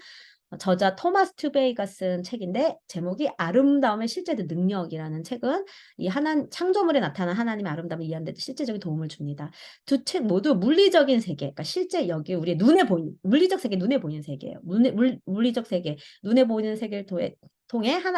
저자 토마스 튜베이가 쓴 책인데 제목이 아름다움의 실제적 능력이라는 책은 이 창조물에 나타난 하나님의 아름다움을 이해하는 데 실제적인 도움을 줍니다. 두 책 모두 물리적인 세계, 그러니까 실제 여기 우리 눈에 보이는 물리적 세계, 눈에 보이는 세계예요. 물리적 세계, 눈에 보이는 세계를 통해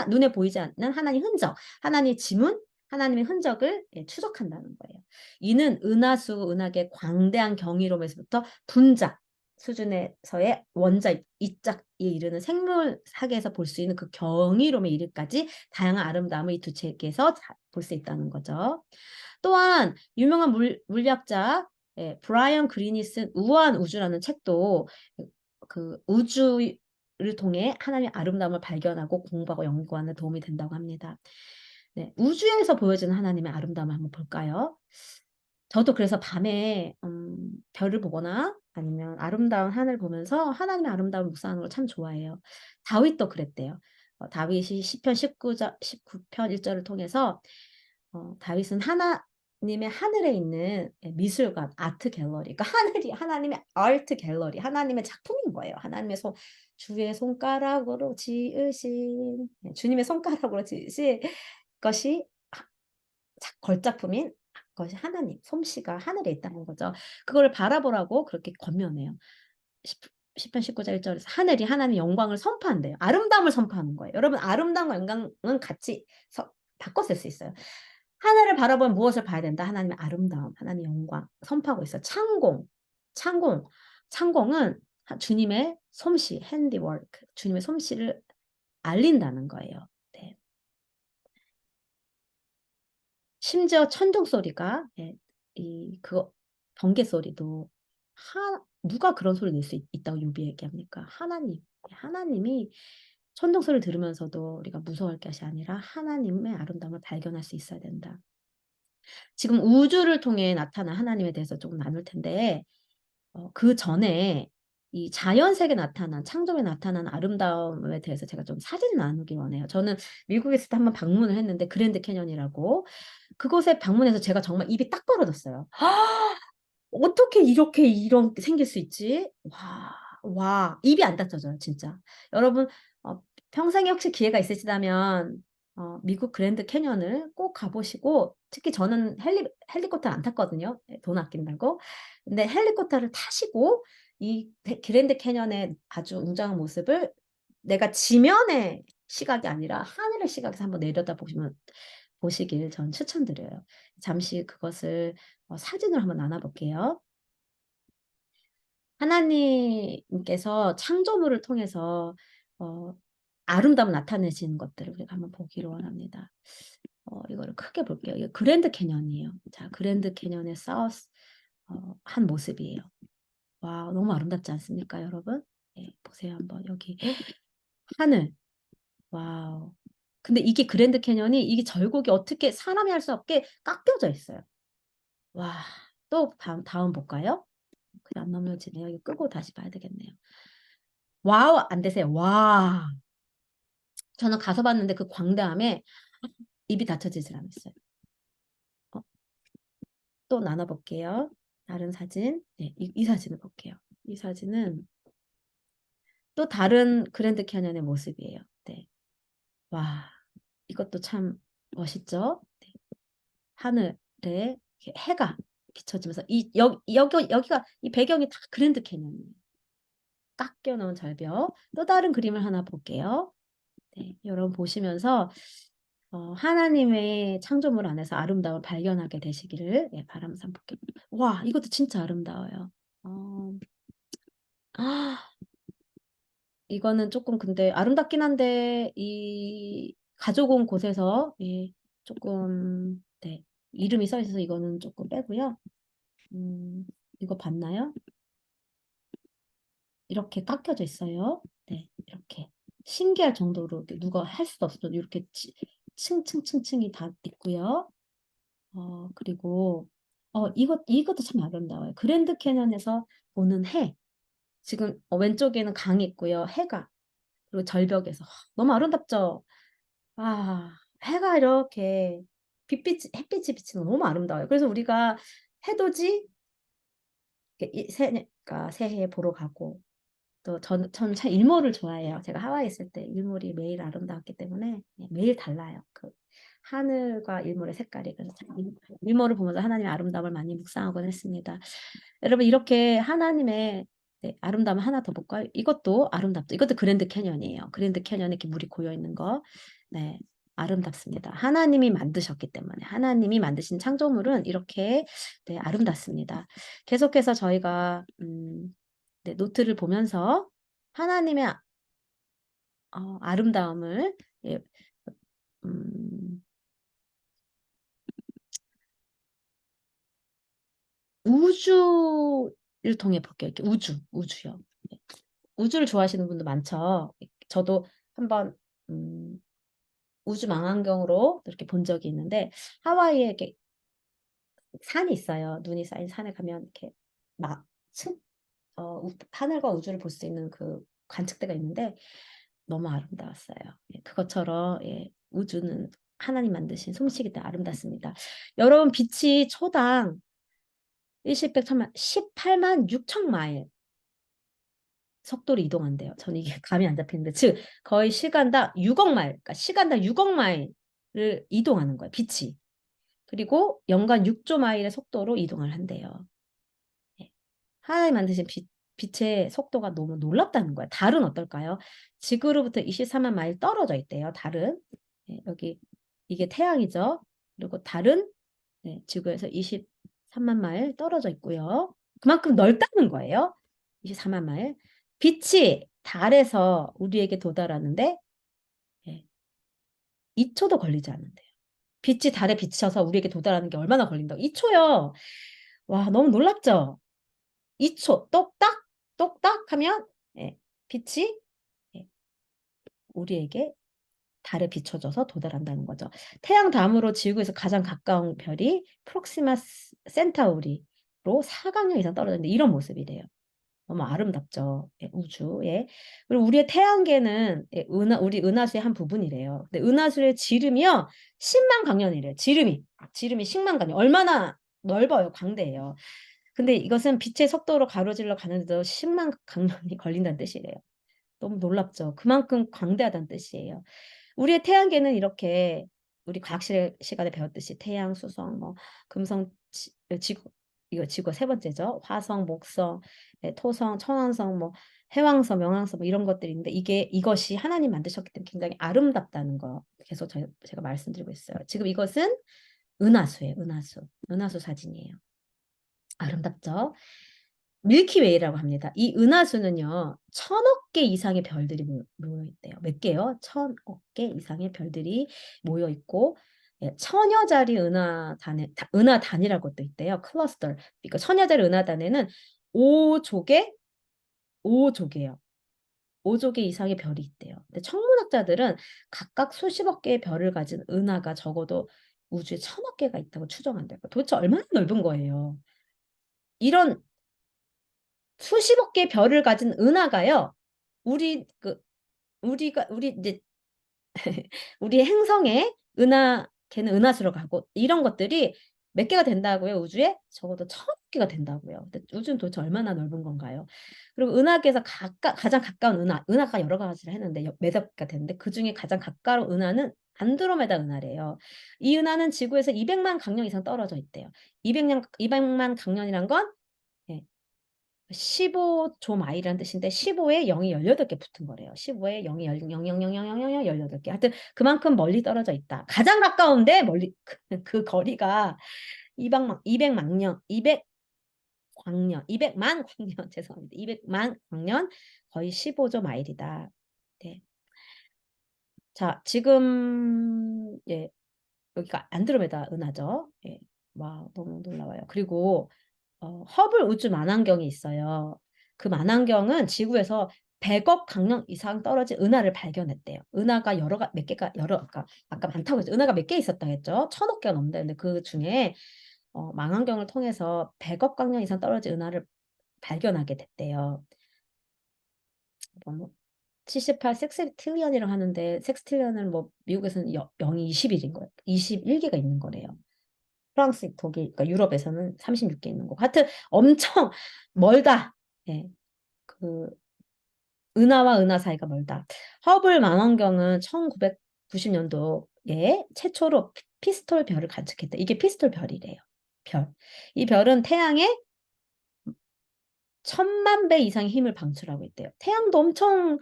눈에 보이지 않는 하나님 흔적, 하나님의 지문, 하나님의 흔적을 추적한다는 거예요. 이는 은하수, 은하계 광대한 경이로움에서부터 분자 수준에서의 원자 이짝에 이르는 생물학에서 볼 수 있는 그 경이로움에 이르기까지 다양한 아름다움을 이 두 책에서 볼 수 있다는 거죠. 또한 유명한 물리학자 브라이언 그린이 쓴 우아한 우주라는 책도 그 우주를 통해 하나님의 아름다움을 발견하고 공부하고 연구하는 도움이 된다고 합니다. 네, 우주에서 보여지는 하나님의 아름다움을 한번 볼까요? 저도 그래서 밤에 별을 보거나 아니면 아름다운 하늘 보면서 하나님의 아름다움을 묵상하는 걸 참 좋아해요. 다윗도 그랬대요. 다윗이 시편 19편 1절을 통해서 다윗은 하나님의 하늘에 있는 미술관, 아트 갤러리, 그러니까 하늘이 하나님의 아트 갤러리, 하나님의 작품인 거예요. 주의 손가락으로 지으신, 주님의 손가락으로 지으신 것이 걸작품인 것이 하나님 솜씨가 하늘에 있다는 거죠. 그걸 바라보라고 그렇게 권면해요. 시편 19장 1절에서 하늘이 하나님의 영광을 선포한대요. 아름다움을 선포하는 거예요. 여러분 아름다움과 영광은 같이 바꿔 쓸 수 있어요. 하늘을 바라보면 무엇을 봐야 된다? 하나님의 아름다움, 하나님의 영광 선포하고 있어요. 창공은 주님의 솜씨, 핸디워크, 주님의 솜씨를 알린다는 거예요. 네. 심지어 천둥 소리가 예, 그 번개 소리도 누가 그런 소리 낼 수 있다고 요비 얘기합니까? 하나님. 하나님이 천둥 소리를 들으면서도 우리가 무서워할 것이 아니라 하나님의 아름다움을 발견할 수 있어야 된다. 지금 우주를 통해 나타난 하나님에 대해서 조금 나눌 텐데 그 전에 이 자연 세계에 나타난 창조에 나타난 아름다움에 대해서 제가 좀 사진을 나누기 원해요. 저는 미국에 있을 때 한번 방문을 했는데 그랜드 캐년이라고 그곳에 방문해서 제가 정말 입이 딱 벌어졌어요. 어떻게 이렇게 이런 게 생길 수 있지? 입이 안 닫혀져요, 진짜. 여러분, 평생에 혹시 기회가 있으시다면, 미국 그랜드 캐년을 꼭 가보시고, 특히 저는 헬리콥터를 안 탔거든요. 돈 아낀다고. 근데 헬리콥터를 타시고, 이 그랜드 캐년의 아주 웅장한 모습을 내가 지면의 시각이 아니라 하늘의 시각에서 한번 내려다 보시길 전 추천드려요. 잠시 그것을 사진을 한번 나눠볼게요. 하나님께서 창조물을 통해서 어, 아름다움 나타내시는 것들을 우리가 한번 보기를 원합니다. 이거를 크게 볼게요. 이게 그랜드 캐년이에요. 자, 그랜드 캐년의 사우스 한 모습이에요. 와, 너무 아름답지 않습니까, 여러분? 네, 보세요, 한번 여기 하늘. 와우. 근데 이게 그랜드 캐년이 이게 절곡이 어떻게 사람이 할 수 없게 깎여져 있어요. 와, 또 다음 볼까요? 그래, 안 넘어지네요. 이거 끄고 다시 봐야 되겠네요. 와우, 안 되세요. 와. 저는 가서 봤는데 그 광대함에 입이 닫혀지질 않았어요. 어, 또 나눠볼게요. 다른 사진. 네, 이 사진을 볼게요. 이 사진은 또 다른 그랜드 캐년의 모습이에요. 네. 와, 이것도 참 멋있죠? 네. 하늘에 해가 비춰지면서 여기가 이 배경이 다 그랜드 캐년이에요. 깎여 놓은 절벽. 또 다른 그림을 하나 볼게요. 네, 여러분 보시면서 하나님의 창조물 안에서 아름다움을 발견하게 되시기를 예, 바라면서 한번 볼게요. 와, 이것도 진짜 아름다워요. 어, 아, 이거는 조금 근데 아름답긴 한데 이 가족 온 곳에서 예, 조금 네, 이름이 써 있어서 이거는 조금 빼고요. 이거 봤나요? 이렇게 깎여져 있어요. 네, 이렇게 신기할 정도로 이렇게 누가 할 수도 없어 이렇게 층층층층이 다 있고요. 그리고 이것도 참 아름다워요. 그랜드 캐년에서 보는 해. 지금 왼쪽에는 강이 있고요. 해가 그리고 절벽에서 너무 아름답죠. 해가 이렇게 햇빛이 비치는 거 너무 아름다워요. 그래서 우리가 해돋이 그러니까 새해 보러 가고 또 저는 참 일몰을 좋아해요. 제가 하와이 있을 때 일몰이 매일 아름다웠기 때문에 매일 달라요. 그 하늘과 일몰의 색깔이. 그래서 참 일몰을 보면서 하나님의 아름다움을 많이 묵상하곤 했습니다. 여러분 이렇게 하나님의 네, 아름다움 하나 더 볼까요? 이것도 아름답죠. 이것도 그랜드 캐년이에요. 그랜드 캐년에 이렇게 물이 고여 있는 거. 네, 아름답습니다. 하나님이 만드셨기 때문에 하나님이 만드신 창조물은 이렇게 네, 아름답습니다. 계속해서 저희가 네, 노트를 보면서 하나님의 아름다움을 예, 음, 우주를 통해 볼게요. 이렇게 우주요. 네. 우주를 좋아하시는 분도 많죠. 저도 한번 우주 망원경으로 이렇게 본 적이 있는데 하와이에 이렇게 산이 있어요. 눈이 쌓인 산에 가면 이렇게 막 하늘과 우주를 볼 수 있는 그 관측대가 있는데 너무 아름다웠어요. 예, 그것처럼 예, 우주는 하나님 만드신 솜씨이기 때문에 아름답습니다. 여러분 빛이 초당 1십1 천만 18만 6천 마일 속도로 이동한대요. 저는 이게 감이 안 잡히는데 즉 거의 시간당 6억 마일, 그러니까 시간당 6억 마일을 이동하는 거예요. 빛이. 그리고 연간 6조 마일의 속도로 이동을 한대요. 예. 하나님 만드신 빛의 속도가 너무 놀랍다는 거예요. 달은 어떨까요? 지구로부터 24만 마일 떨어져 있대요. 달은. 예, 여기 이게 태양이죠. 그리고 달은 네, 지구에서 23만 마일 떨어져 있고요. 그만큼 넓다는 거예요. 24만 마일. 빛이 달에서 우리에게 도달하는데 2초도 걸리지 않는데요. 빛이 달에 비쳐서 우리에게 도달하는 게 얼마나 걸린다고? 2초요. 와, 너무 놀랍죠? 2초 똑딱 똑딱 하면 예, 빛이 예, 우리에게 달에 비춰져서 도달한다는 거죠. 태양 다음으로 지구에서 가장 가까운 별이 프록시마 센타우리로 4광년 이상 떨어졌는데 이런 모습이래요. 너무 아름답죠. 예, 우주에. 그리고 우리의 태양계는 예, 우리 은하수의 한 부분이래요. 근데 은하수의 지름이요. 10만 광년이래요. 지름이 10만 광년. 얼마나 넓어요. 광대예요. 근데 이것은 빛의 속도로 가로질러 가는데도 10만 광년이 걸린다는 뜻이래요. 너무 놀랍죠. 그만큼 광대하다는 뜻이에요. 우리의 태양계는 이렇게 우리 과학 시간에 배웠듯이 태양, 수성, 뭐 금성, 지구 이거 지구 세 번째죠. 화성, 목성, 토성, 천왕성, 뭐 해왕성, 명왕성 뭐 이런 것들인데 이것이 하나님 만드셨기 때문에 굉장히 아름답다는 거 계속 제가 말씀드리고 있어요. 지금 이것은 은하수예요. 은하수 사진이에요. 아름답죠? 밀키웨이라고 합니다. 이 은하수는요, 1,000억 개 이상의 별들이 모여 있대요. 몇 개요? 1,000억 개 이상의 별들이 모여 있고, 예, 천여자리 은하단이라고 또 있대요. 클러스터. 그러니까 천여자리 은하단에는 5족의 5족이에요. 5족의 이상의 별이 있대요. 근데 천문학자들은 각각 수십억 개의 별을 가진 은하가 적어도 우주에 1,000억 개가 있다고 추정한대요. 도대체 얼마나 넓은 거예요. 이런 수십억 개의 별을 가진 은하가요. 우리 그 우리 이제 우리 행성에 걔는 은하수로 가고 이런 것들이 몇 개가 된다고요? 우주에 적어도 1,000억 개가 된다고요. 근데 우주는 도대체 얼마나 넓은 건가요? 그리고 은하계에서 가장 가까운 은하가 여러 가지를 했는데 몇억 개가 되는데 그 중에 가장 가까운 은하는 안드로메다 은하래요. 이 은하는 지구에서 200만 광년 이상 떨어져 있대요. 200만 광년이란 건 예, 15조 마일이라는 뜻인데 15에 0이 18개 붙은 거래요. 15에 0이 18개. 하여튼 그만큼 멀리 떨어져 있다. 가장 가까운데 멀리 그 거리가 200만 년, 200만 광년 죄송합니다. 200만 광년 거의 15조 마일이다. 네. 자, 지금 예, 여기가 안드로메다 은하죠. 예. 와, 너무 놀라워요. 그리고 허블 우주 만환경이 있어요. 그 만환경은 지구에서 100억 광년 이상 떨어진 은하를 발견했대요. 은하가 몇 개가 아까 많다고 했죠. 은하가 몇 개 있었다 했죠. 1,000억 개가 넘는데 근데 그 중에 망원경을 통해서 100억 광년 이상 떨어진 은하를 발견하게 됐대요. 뭐 78 섹스틸리언이라고 하는데 섹스틸리언은 뭐 미국에서는 0이 21인 거예요. 21개가 있는 거래요. 프랑스, 독일, 그러니까 유럽에서는 36개 있는 거. 하여튼 엄청 멀다. 예. 그 은하와 은하 사이가 멀다. 허블 망원경은 1990년도에 최초로 피스톨 별을 관측했다. 이게 피스톨 별이래요. 별. 이 별은 태양의 1,000만 배 이상의 힘을 방출하고 있대요. 태양도 엄청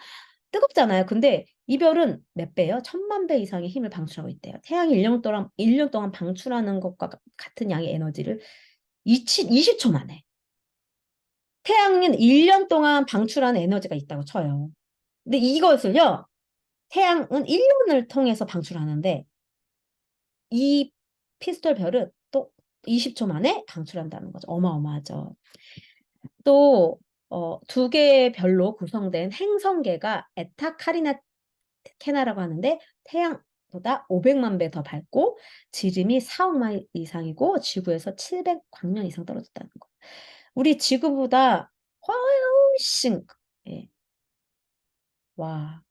뜨겁잖아요. 근데 이 별은 몇 배예요? 1,000만 배 이상의 힘을 방출하고 있대요. 태양이 1년 동안 방출하는 것과 같은 양의 에너지를 20초 만에. 태양은 1년 동안 방출하는 에너지가 있다고 쳐요. 근데 이것을요, 태양은 1년을 통해서 방출하는데, 이 피스톨 별은 또 20초 만에 방출한다는 거죠. 어마어마하죠. 또, 두 개의 별로 구성된 행성계가 에타 카리나 케나라고 하는데, 태양보다 500만 배 더 밝고, 지름이 4억 마일 이상이고, 지구에서 700광년 이상 떨어졌다는 거. 우리 지구보다 훨씬, 예, 와,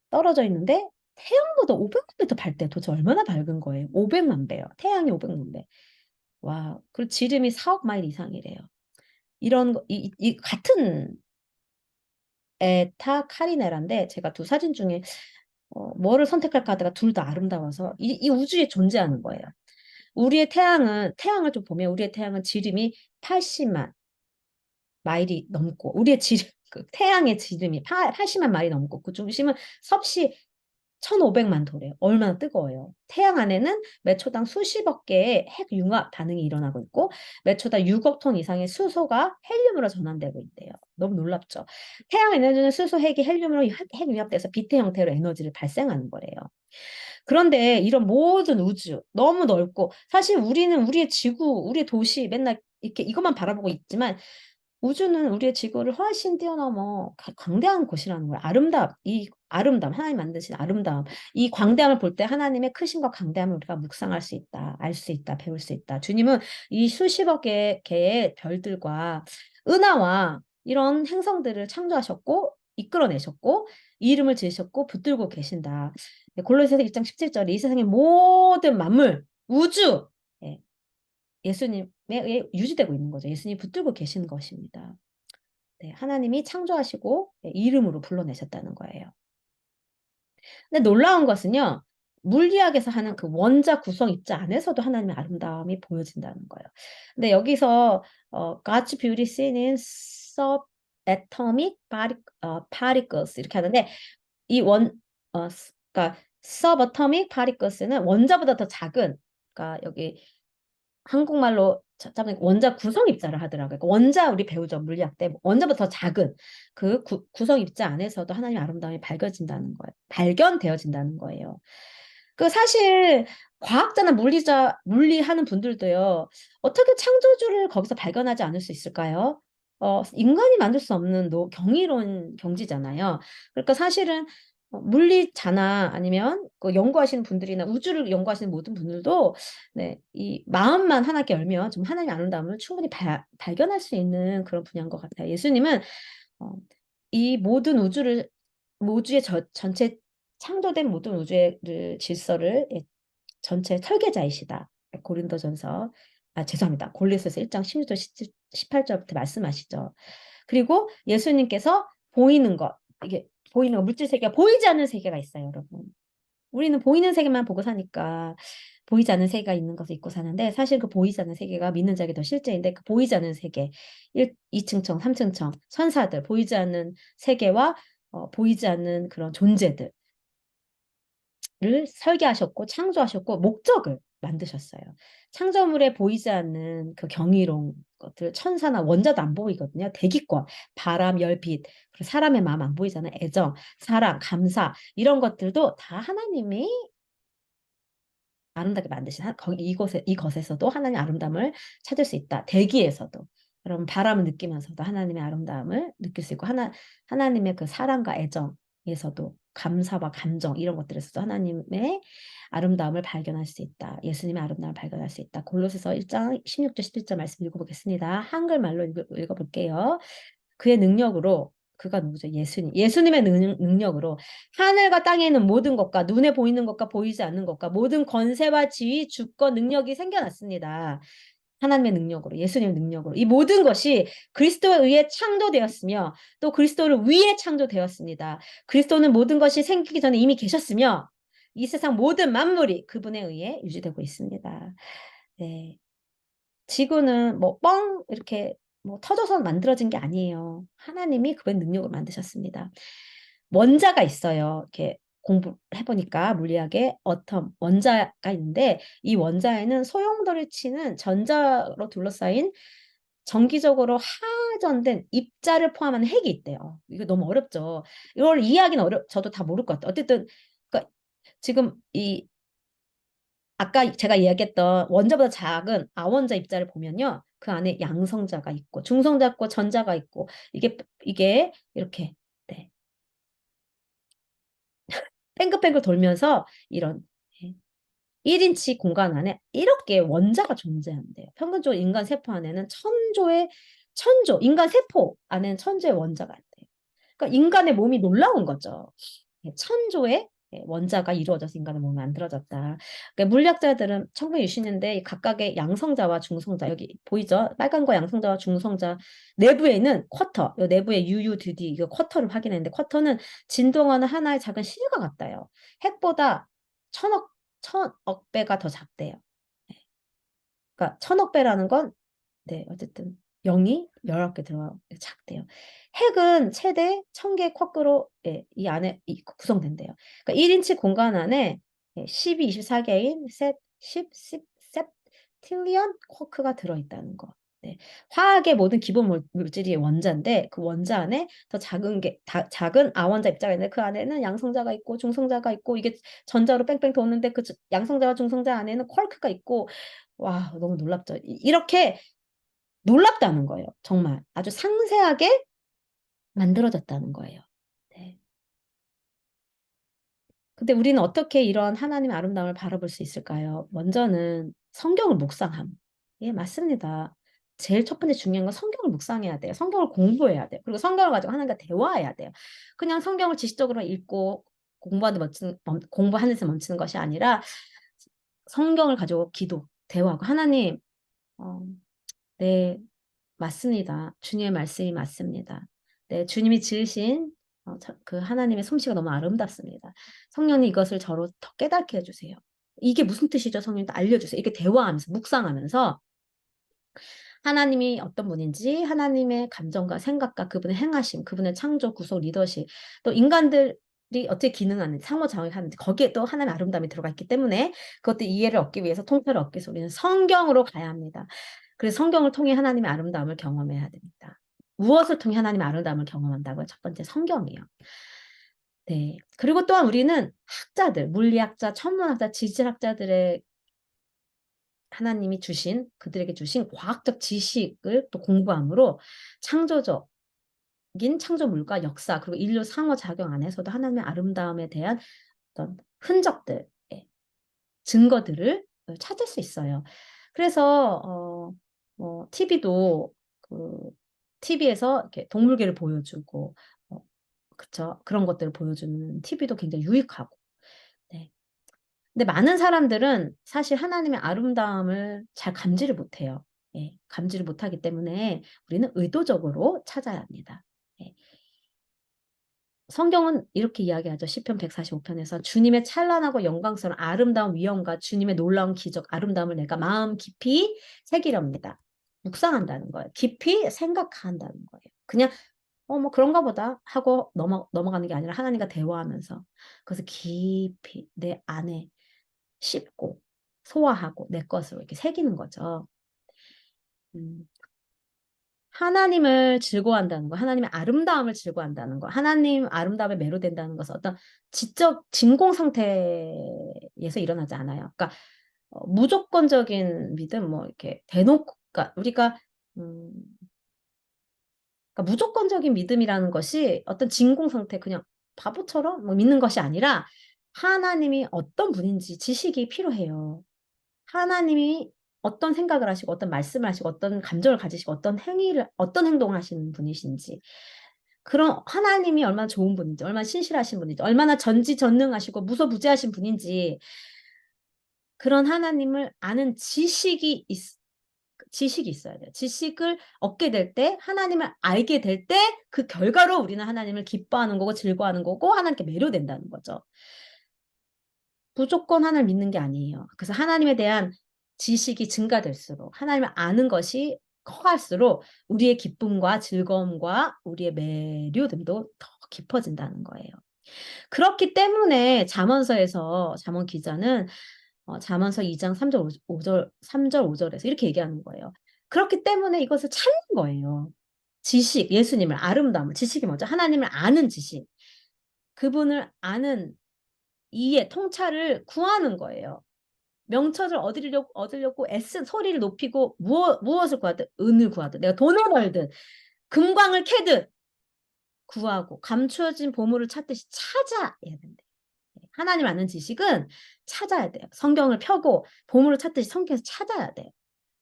떨어져 있는데 태양보다 500만 배 더 밝대. 도대체 얼마나 밝은 거예요? 500만 배요. 태양이 500만 배. 와, 그리고 지름이 4억 마일 이상이래요. 이런 거, 이 같은 에타 카리네라인데 제가 두 사진 중에 뭐를 선택할까 하다가 둘 다 아름다워서 이 우주에 존재하는 거예요. 태양을 좀 보면 우리의 태양은 지름이 80만 마일이 넘고 우리의 그 태양의 지름이 80만 마일이 넘고 그 중심은 섭씨 1,500만 도래요. 얼마나 뜨거워요. 태양 안에는 매 초당 수십억 개의 핵융합 반응이 일어나고 있고 매 초당 6억 톤 이상의 수소가 헬륨으로 전환되고 있대요. 너무 놀랍죠. 태양 에너지는 수소, 핵이 헬륨으로 핵융합돼서 빛의 형태로 에너지를 발생하는 거래요. 그런데 이런 모든 우주 너무 넓고 사실 우리는 우리의 지구, 우리의 도시 맨날 이렇게 이것만 바라보고 있지만 우주는 우리의 지구를 훨씬 뛰어넘어 광대한 곳이라는 거예요. 이 아름다움, 하나님 만드신 아름다움, 이 광대함을 볼 때 하나님의 크심과 광대함을 우리가 묵상할 수 있다, 알 수 있다, 배울 수 있다. 주님은 이 수십억 개의 별들과 은하와 이런 행성들을 창조하셨고 이끌어내셨고 이름을 지으셨고 붙들고 계신다. 골로새서 1장 17절에 이 세상의 모든 만물, 우주, 예, 예수님에 의해 유지되고 있는 거죠. 예수님이 붙들고 계신 것입니다. 네, 하나님이 창조하시고 이름으로 불러내셨다는 거예요. 근데 놀라운 것은요, 물리학에서 하는 그 원자 구성 입자 안에서도 하나님의 아름다움이 보여진다는 거예요. 근데 여기서 God's beauty seen in subatomic particles 이렇게 하는데 이 그러니까 subatomic particles는 원자보다 더 작은, 그러니까 여기 한국말로 찾자면 원자 구성 입자를 하더라고요. 그러니까 원자 우리 배우죠. 물리학 때 원자보다 더 작은 그 구성 입자 안에서도 하나님의 아름다움이 발견되어진다는 거예요. 그 사실 과학자나 물리하는 분들도요. 어떻게 창조주를 거기서 발견하지 않을 수 있을까요? 인간이 만들 수 없는 경이로운 경지잖아요. 그러니까 사실은 물리자나 아니면 그 연구하시는 분들이나 우주를 연구하시는 모든 분들도 네, 이 마음만 하나께 열면 좀 하나님의 아름다움을 충분히 발견할 수 있는 그런 분야인 것 같아요. 예수님은 이 모든 우주의 전체 창조된 모든 우주의 질서를 전체 설계자이시다. 고린도전서 죄송합니다. 골로새서 1장 16절 18절부터 말씀하시죠. 그리고 예수님께서 보이는 것, 이게 보이는 것, 물질 세계가 보이지 않는 세계가 있어요, 여러분. 우리는 보이는 세계만 보고 사니까 보이지 않는 세계가 있는 것을 잊고 사는데 사실 그 보이지 않는 세계가 믿는 자에게 더 실제인데 그 보이지 않는 세계 2층청, 3층청, 천사들, 보이지 않는 세계와 보이지 않는 그런 존재들 를 설계하셨고 창조하셨고 목적을 만드셨어요. 창조물에 보이지 않는 그 경이로운 것들, 천사나 원자도 안 보이거든요. 대기권, 바람, 열, 빛, 그리고 사람의 마음 안 보이잖아요. 애정, 사랑, 감사 이런 것들도 다 하나님이 아름답게 만드신 이것에서도 하나님의 아름다움을 찾을 수 있다. 대기에서도. 여러분 바람을 느끼면서도 하나님의 아름다움을 느낄 수 있고 하나님의 그 사랑과 애정에서도 감사와 감정 이런 것들에서도 하나님의 아름다움을 발견할 수 있다. 예수님의 아름다움을 발견할 수 있다. 골로새서 1장 16절 17절 말씀 읽어보겠습니다. 한글말로 읽어볼게요. 그의 능력으로 그가 누구죠? 예수님의 능력으로 하늘과 땅에 있는 모든 것과 눈에 보이는 것과 보이지 않는 것과 모든 권세와 지위, 주권, 능력이 생겨났습니다. 하나님의 능력으로, 예수님의 능력으로 이 모든 것이 그리스도에 의해 창조되었으며 또 그리스도를 위해 창조되었습니다. 그리스도는 모든 것이 생기기 전에 이미 계셨으며 이 세상 모든 만물이 그분에 의해 유지되고 있습니다. 네. 지구는 뭐 이렇게 뭐 터져서 만들어진 게 아니에요. 하나님이 그분의 능력을 만드셨습니다. 원자가 있어요. 이렇게 공부해보니까 물리학에 어텀 원자가 있는데 이 원자에는 소용돌이를 치는 전자로 둘러싸인 정기적으로 하전된 입자를 포함한 핵이 있대요. 이거 너무 어렵죠. 이걸 이해하기는 저도 다 모를 것 같아요. 어쨌든 그러니까 지금 아까 제가 이야기했던 원자보다 작은 아원자 입자를 보면요. 그 안에 양성자가 있고 중성자 있고 전자가 있고 이게 이렇게 네. 뺑글뺑글 돌면서 이런 1인치 공간 안에 이렇게 원자가 존재한대요. 평균적으로 인간 세포 안에는 인간 세포 안에는 천조의 원자가 있대요. 그러니까 인간의 몸이 놀라운 거죠. 천조의 원자가 이루어져서 인간의 몸이 만들어졌다. 그러니까 물리학자들은 1960년대 각각의 양성자와 중성자 여기 보이죠? 빨간 거 양성자와 중성자 내부에 있는 쿼터, 이 내부의 UUDD 이거 쿼터를 확인했는데 쿼터는 진동하는 하나의 작은 실과 같다요. 핵보다 천억 배가 더 작대요. 그러니까 천억 배라는 건 네, 어쨌든 0이 19개 들어가 작대요. 핵은 최대 1000개의 쿼크로 이 안에 구성된대요. 그러니까 1인치 공간 안에 12, 24개인 10, 10, 10 septillion 쿼크가 들어있다는 거. 네. 화학의 모든 기본 물질이 원자인데 그 원자 안에 더 작은 아원자 입자가 있는데 그 안에는 양성자가 있고 중성자가 있고 이게 전자로 뺑뺑 도는데 그 양성자와 중성자 안에는 쿼크가 있고 와 너무 놀랍죠. 이렇게 놀랍다는 거예요. 정말 아주 상세하게 만들어졌다는 거예요. 네. 근데 우리는 어떻게 이런 하나님의 아름다움을 바라볼 수 있을까요? 먼저는 성경을 묵상함. 예, 맞습니다. 제일 첫 번째 중요한 건 성경을 묵상해야 돼요. 성경을 공부해야 돼요. 그리고 성경을 가지고 하나님과 대화해야 돼요. 그냥 성경을 지식적으로 읽고 공부하는 데 멈추는 것이 아니라 성경을 가지고 기도, 대화하고 하나님, 어, 네, 맞습니다. 주님의 말씀이 맞습니다. 네, 주님이 지으신 그 하나님의 솜씨가 너무 아름답습니다. 성령님 이것을 저로 더 깨닫게 해주세요. 이게 무슨 뜻이죠? 성령님 알려주세요. 이렇게 대화하면서 묵상하면서 하나님이 어떤 분인지 하나님의 감정과 생각과 그분의 행하심, 그분의 창조, 구속, 리더십, 또 인간들이 어떻게 기능하는지, 상호작용하는지 거기에 또 하나님의 아름다움이 들어가 있기 때문에 그것도 이해를 얻기 위해서 통찰을 얻기 위해서 우리는 성경으로 가야 합니다. 그래서 성경을 통해 하나님의 아름다움을 경험해야 됩니다. 무엇을 통해 하나님의 아름다움을 경험한다고요? 첫 번째 성경이요. 네. 그리고 또한 우리는 학자들, 물리학자, 천문학자, 지질학자들의 하나님이 주신 그들에게 주신 과학적 지식을 또 공부함으로 창조적인 창조물과 역사 그리고 인류 상호작용 안에서도 하나님의 아름다움에 대한 어떤 흔적들, 증거들을 찾을 수 있어요. 그래서 TV도 그 TV에서 이렇게 동물계를 보여주고 그쵸 그런 것들을 보여주는 TV도 굉장히 유익하고 네. 근데 많은 사람들은 사실 하나님의 아름다움을 잘 감지를 못해요. 예, 감지를 못하기 때문에 우리는 의도적으로 찾아야 합니다. 예. 성경은 이렇게 이야기하죠. 시편 145편에서 주님의 찬란하고 영광스러운 아름다운 위엄과 주님의 놀라운 기적, 아름다움을 내가 마음 깊이 새기렵니다. 묵상한다는 거예요. 깊이 생각한다는 거예요. 그냥 뭐 그런가 보다 하고 넘어가는 게 아니라 하나님과 대화하면서 그래서 깊이 내 안에 씹고 소화하고 내 것으로 이렇게 새기는 거죠. 음, 하나님을 즐거워한다는 거, 하나님의 아름다움을 즐거워한다는 거, 하나님 아름다움에 매료된다는 것은 어떤 지적 진공 상태에서 일어나지 않아요. 그러니까 무조건적인 믿음, 뭐 이렇게 대놓고, 그러니까 우리가 음, 그러니까 무조건적인 믿음이라는 것이 어떤 진공 상태, 그냥 바보처럼 뭐 믿는 것이 아니라 하나님이 어떤 분인지 지식이 필요해요. 하나님이 어떤 생각을 하시고 어떤 말씀을 하시고 어떤 감정을 가지시고 어떤 행동을 하시는 분이신지 그런 하나님이 얼마나 좋은 분인지 얼마나 신실하신 분인지 얼마나 전지전능하시고 무소부재하신 분인지 그런 하나님을 아는 지식이 있어야 돼요. 지식을 얻게 될 때 하나님을 알게 될 때 그 결과로 우리는 하나님을 기뻐하는 거고 즐거워하는 거고 하나님께 매료된다는 거죠. 무조건 하나님을 믿는 게 아니에요. 그래서 하나님에 대한 지식이 증가될수록 하나님을 아는 것이 커갈수록 우리의 기쁨과 즐거움과 우리의 매료됨도 더 깊어진다는 거예요. 그렇기 때문에 잠언서에서 잠언 기자는 잠언서 2장 3절 5절 3절 5절에서 이렇게 얘기하는 거예요. 그렇기 때문에 이것을 찾는 거예요. 지식, 예수님을 아름다움을 지식이 뭐죠? 하나님을 아는 지식. 그분을 아는 이해, 통찰을 구하는 거예요. 명철을 얻으려고 애쓴 소리를 높이고 무엇을 구하든 은을 구하든 내가 돈을 벌든 금광을 캐든 구하고 감추어진 보물을 찾듯이 찾아야 된대. 하나님 아는 지식은 찾아야 돼요. 성경을 펴고 보물을 찾듯이 성경에서 찾아야 돼요.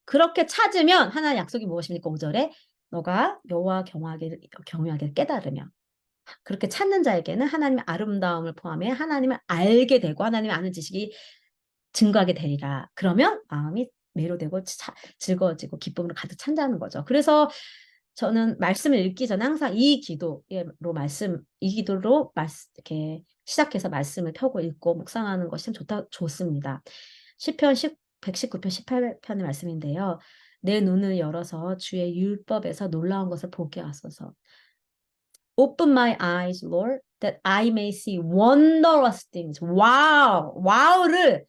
그렇게 찾으면 하나님 약속이 무엇입니까? 5절에 너가 여호와 경외하기를 깨달으며 그렇게 찾는 자에게는 하나님의 아름다움을 포함해 하나님을 알게 되고 하나님의 아는 지식이 증거하게 되리라. 그러면 마음이 매료되고 즐거워지고 기쁨으로 가득 찬다는 거죠. 그래서 저는 말씀을 읽기 전에 항상 이 기도로 이렇게 시작해서 말씀을 펴고 읽고 묵상하는 것이 참 좋습니다. 시편 119편 18편의 말씀인데요. 내 눈을 열어서 주의 율법에서 놀라운 것을 보게 하소서. Open my eyes, Lord, that I may see wondrous things. 와우! 와우를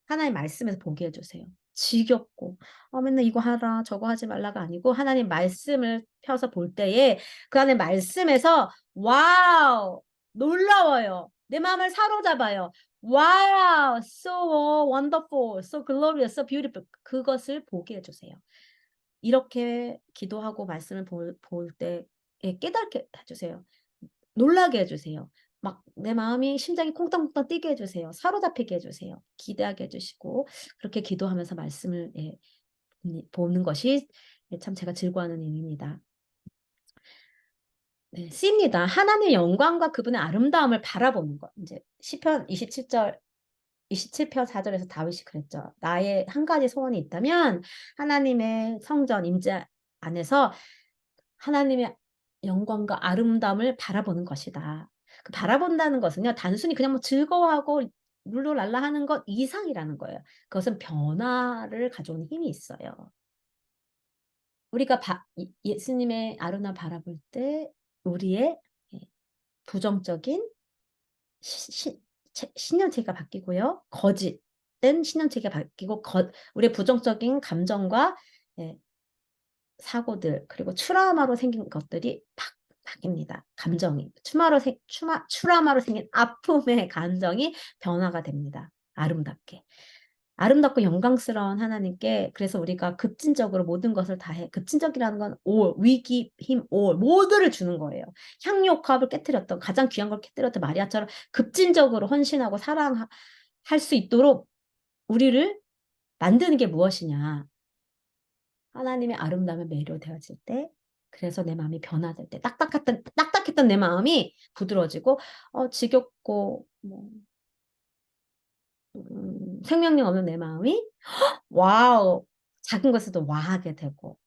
하나님 말씀에서 보게 해주세요. 지겹고 맨날 이거 하라 저거 하지 말라가 아니고 하나님 말씀을 펴서 볼 때에 그 안에 말씀에서 와우 놀라워요. 내 마음을 사로잡아요. 와우 so wonderful, so glorious, so beautiful 그것을 보게 해주세요. 이렇게 기도하고 말씀을 볼 때에 깨닫게 해주세요. 놀라게 해주세요. 막 내 마음이 심장이 콩떡콩떡 뛰게 해주세요. 사로잡히게 해주세요. 기대하게 해주시고 그렇게 기도하면서 말씀을 보는 것이 참 제가 즐거워하는 일입니다. 네, C입니다. 하나님의 영광과 그분의 아름다움을 바라보는 것. 이제 시편 27편 4절에서 다윗이 그랬죠. 나의 한 가지 소원이 있다면 하나님의 성전 임재 안에서 하나님의 영광과 아름다움을 바라보는 것이다. 그 바라본다는 것은요, 단순히 그냥 뭐 즐거워하고 룰루랄라 하는 것 이상이라는 거예요. 그것은 변화를 가져오는 힘이 있어요. 우리가 예수님의 아름다움 바라볼 때 우리의 부정적인 신념체가 바뀌고요. 거짓된 신념체가 바뀌고 우리의 부정적인 감정과 사고들 그리고 트라우마로 생긴 것들이 바뀝니다. 감정이 트라우마로 생긴 아픔의 감정이 변화가 됩니다. 아름답고 영광스러운 하나님께 그래서 우리가 급진적으로 모든 것을 다해. 급진적이라는 건 위기, 힘, 모두를 주는 거예요. 향유옥합을 깨뜨렸던 가장 귀한 걸 깨뜨렸던 마리아처럼 급진적으로 헌신하고 사랑할 수 있도록 우리를 만드는 게 무엇이냐. 하나님의 아름다움에 매료되어질 때 그래서 내 마음이 변화될 때 딱딱했던 내 마음이 부드러워지고 지겹고 생명력 없는 내 마음이 와우 작은 것에도 와하게 되고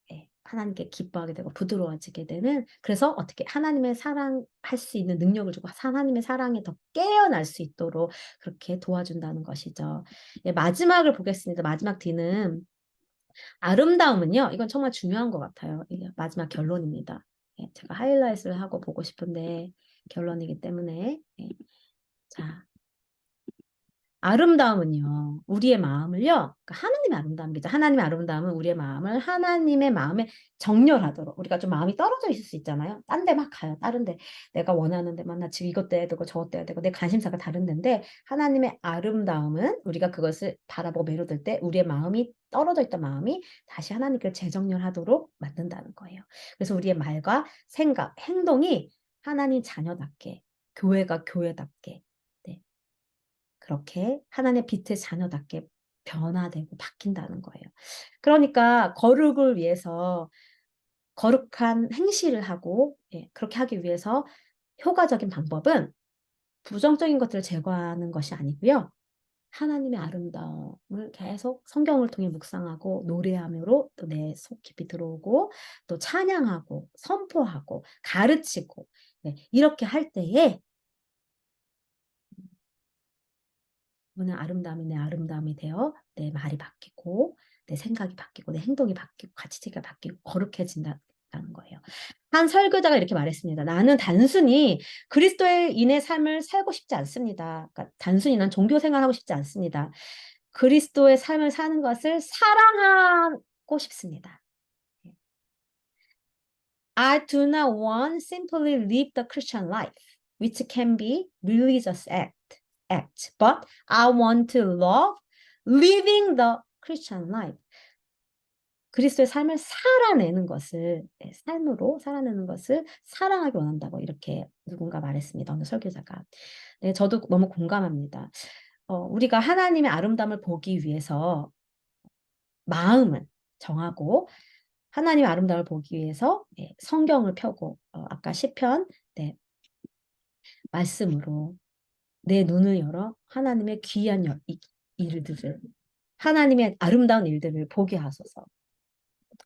하나님께 기뻐하게 되고 부드러워지게 되는 그래서 어떻게 하나님의 사랑할 수 있는 능력을 주고 하나님의 사랑에 더 깨어날 수 있도록 그렇게 도와준다는 것이죠. 마지막을 보겠습니다. 마지막 D는 아름다움은요. 이건 정말 중요한 것 같아요. 이게 마지막 결론입니다. 제가 하이라이트를 하고 보고 싶은데 결론이기 때문에 자 아름다움은요. 우리의 마음을요. 그러니까 하나님의 아름다움이죠. 하나님의 아름다움은 우리의 마음을 하나님의 마음에 정렬하도록 우리가 좀 마음이 떨어져 있을 수 있잖아요. 딴 데 막 가요. 다른 데 내가 원하는 데만 나 지금 이것 돼야 되고 저것 돼야 되고 내 관심사가 다른 데인데 하나님의 아름다움은 우리가 그것을 바라보고 매료될 때 우리의 마음이 떨어져 있던 마음이 다시 하나님께 재정렬하도록 만든다는 거예요. 그래서 우리의 말과 생각, 행동이 하나님 자녀답게 교회가 교회답게 그렇게 하나님의 빛의 자녀답게 변화되고 바뀐다는 거예요. 그러니까 거룩을 위해서 거룩한 행실을 하고 그렇게 하기 위해서 효과적인 방법은 부정적인 것들을 제거하는 것이 아니고요. 하나님의 아름다움을 계속 성경을 통해 묵상하고 노래하므로 또 내 속 깊이 들어오고 또 찬양하고 선포하고 가르치고 이렇게 할 때에 오늘 아름다움이 내 아름다움이 되어 내 말이 바뀌고 내 생각이 바뀌고 내 행동이 바뀌고 가치가 바뀌고 거룩해진다는 거예요. 한 설교자가 이렇게 말했습니다. 나는 단순히 그리스도인의 삶을 살고 싶지 않습니다. 그러니까 단순히 난 종교 생활하고 싶지 않습니다. 그리스도의 삶을 사는 것을 사랑하고 싶습니다. I do not want simply live the Christian life, which can be religious act, but I want to love living the Christian life. 그리스도의 삶을 살아내는 것을 삶으로 살아내는 것을 사랑하기 원한다고 이렇게 누군가 말했습니다. 어느 설교자가. 네, 저도 너무 공감합니다. 우리가 하나님의 아름다움을 보기 위해서 마음을 정하고 하나님의 아름다움을 보기 위해서 성경을 펴고 아까 시편 말씀으로 내 눈을 열어 하나님의 귀한 일들을 하나님의 아름다운 일들을 보게 하소서.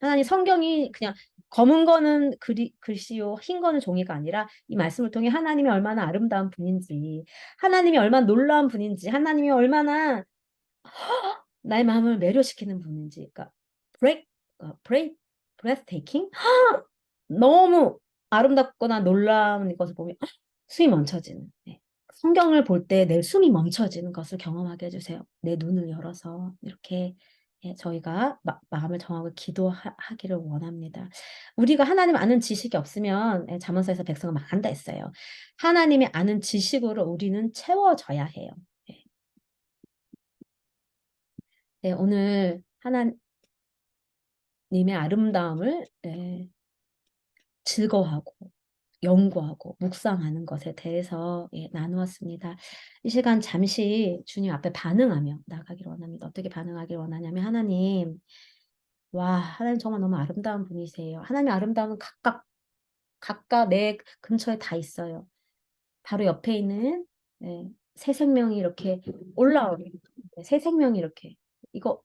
하나님 성경이 그냥 검은 거는 글씨요 흰 거는 종이가 아니라 이 말씀을 통해 하나님이 얼마나 아름다운 분인지 하나님이 얼마나 놀라운 분인지 하나님이 얼마나 나의 마음을 매료시키는 분인지 그러니까 breathtaking 너무 아름답거나 놀라운 것을 보면 숨이 멈춰지는 성경을 볼 때 내 숨이 멈춰지는 것을 경험하게 해주세요. 내 눈을 열어서 이렇게 예, 저희가 마음을 정하고 기도하기를 원합니다. 우리가 하나님 아는 지식이 없으면 예, 잠언서에서 백성을 망한다 했어요. 하나님이 아는 지식으로 우리는 채워져야 해요. 예. 네, 오늘 하나님의 아름다움을 예, 즐거워하고 연구하고 묵상하는 것에 대해서 예, 나누었습니다. 이 시간 잠시 주님 앞에 반응하며 나가기를 원합니다. 어떻게 반응하기를 원하냐면 하나님, 와, 하나님 정말 너무 아름다운 분이세요. 하나님의 아름다움은 각각 내 근처에 다 있어요. 바로 옆에 있는 네, 새 생명이 이렇게 올라오는 네, 새 생명이 이렇게 이거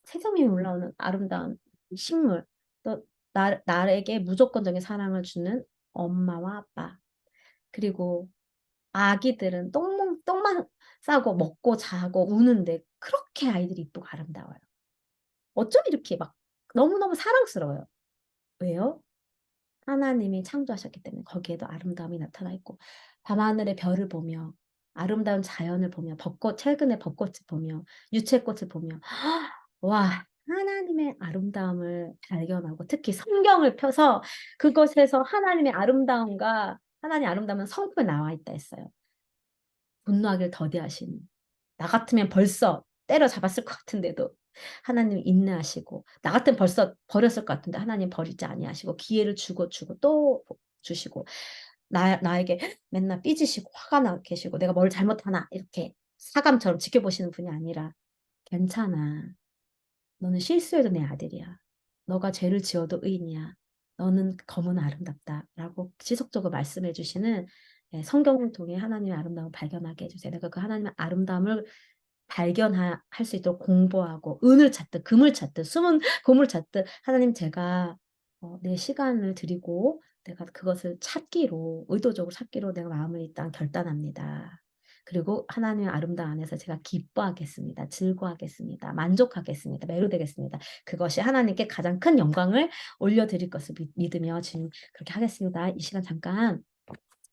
새 생명이 올라오는 아름다운 식물 또 나에게 무조건적인 사랑을 주는 엄마와 아빠 그리고 아기들은 똥만 싸고 먹고 자고 우는데 그렇게 아이들이 이쁘고 아름다워요. 어쩜 이렇게 막 너무너무 사랑스러워요. 왜요? 하나님이 창조하셨기 때문에 거기에도 아름다움이 나타나 있고 밤하늘의 별을 보며 아름다운 자연을 보며 최근에 벚꽃을 보며 유채꽃을 보며 와 하나님의 아름다움을 발견하고 특히 성경을 펴서 그것에서 하나님의 아름다움과 하나님의 아름다움은 성경에 나와 있다 했어요. 분노하기를 더디하시는 나 같으면 벌써 때려잡았을 것 같은데도 하나님 인내하시고 나 같으면 벌써 버렸을 것 같은데 하나님 버리지 아니하시고 기회를 주고 또 주시고 나에게 맨날 삐지시고 화가 나 계시고 내가 뭘 잘못하나 이렇게 사감처럼 지켜보시는 분이 아니라 괜찮아. 너는 실수해도 내 아들이야. 너가 죄를 지어도 의인이야. 너는 검은 아름답다라고 지속적으로 말씀해 주시는 예, 성경을 통해 하나님의 아름다움을 발견하게 해주세요. 내가 그 하나님의 아름다움을 발견할 수 있도록 공부하고 은을 찾듯 금을 찾듯 숨은 보물 찾듯 하나님 제가 내 시간을 드리고 내가 그것을 찾기로 의도적으로 찾기로 내가 마음을 일단 결단합니다. 그리고 하나님의 아름다움 안에서 제가 기뻐하겠습니다. 즐거워하겠습니다. 만족하겠습니다. 매료되겠습니다. 그것이 하나님께 가장 큰 영광을 올려드릴 것을 믿으며 지금 그렇게 하겠습니다. 이 시간 잠깐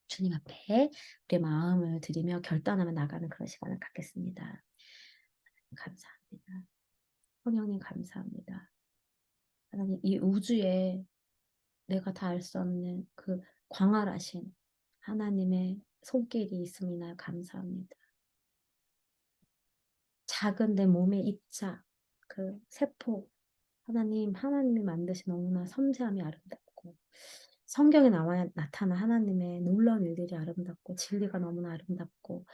주님 앞에 우리의 마음을 드리며 결단하며 나가는 그런 시간을 갖겠습니다. 감사합니다. 성령님 감사합니다. 하나님 이 우주에 내가 다 알 수 없는 그 광활하신 하나님의 손길이 있음이나 감사합니다. 작은 내 몸의 입자, 그 세포, 하나님이 만드신 너무나 섬세함이 아름답고 성경에 나타난 하나님의 놀라운 일들이 아름답고 진리가 너무나 아름답고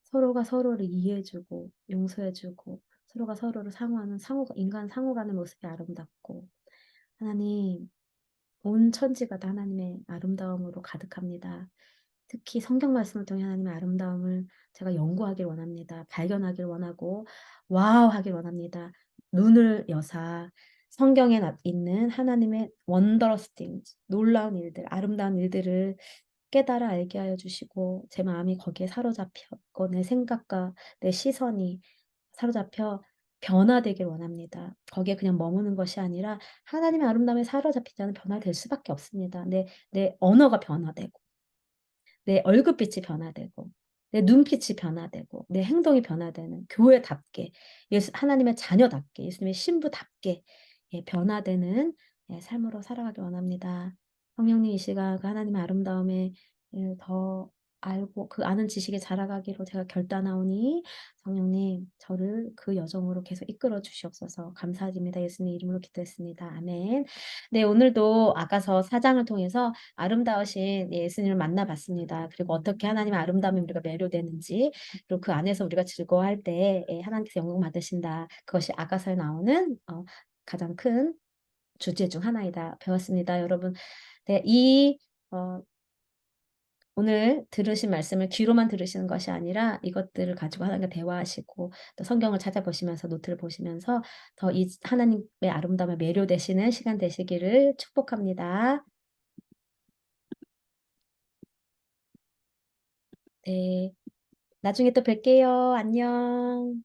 서로가 서로를 이해해주고 용서해주고 서로가 서로를 상호하는 인간 상호 간의 모습이 아름답고 하나님 온 천지가 다 하나님의 아름다움으로 가득합니다. 특히 성경 말씀을 통해 하나님의 아름다움을 제가 연구하길 원합니다. 발견하길 원하고 와우 하길 원합니다. 눈을 여사 성경에 있는 하나님의 wondrous things, 놀라운 일들, 아름다운 일들을 깨달아 알게 하여 주시고 제 마음이 거기에 사로잡혔고 내 생각과 내 시선이 사로잡혀 변화되길 원합니다. 거기에 그냥 머무는 것이 아니라 하나님의 아름다움에 사로잡히지 않으면 변화될 수밖에 없습니다. 내 언어가 변화되고 내 얼굴빛이 변화되고 내 눈빛이 변화되고 내 행동이 변화되는 교회답게 하나님의 자녀답게 예수님의 신부답게 예, 변화되는 예, 삶으로 살아가길 원합니다. 성령님 이 시간 그 하나님의 아름다움에 예, 더 알고 그 아는 지식에 자라가기로 제가 결단하오니 성령님 저를 그 여정으로 계속 이끌어 주시옵소서 감사드립니다. 예수님 이름으로 기도했습니다. 아멘. 네 오늘도 아가서 4장을 통해서 아름다우신 예수님을 만나봤습니다. 그리고 어떻게 하나님의 아름다움에 우리가 매료되는지 그리고 그 안에서 우리가 즐거워할 때 하나님께서 영광 받으신다. 그것이 아가서에 나오는 가장 큰 주제 중 하나이다. 배웠습니다. 여러분 네, 어, 오늘 들으신 말씀을 귀로만 들으시는 것이 아니라 이것들을 가지고 하나님과 대화하시고 또 성경을 찾아보시면서 노트를 보시면서 더 이 하나님의 아름다움에 매료되시는 시간 되시기를 축복합니다. 네. 나중에 또 뵐게요. 안녕.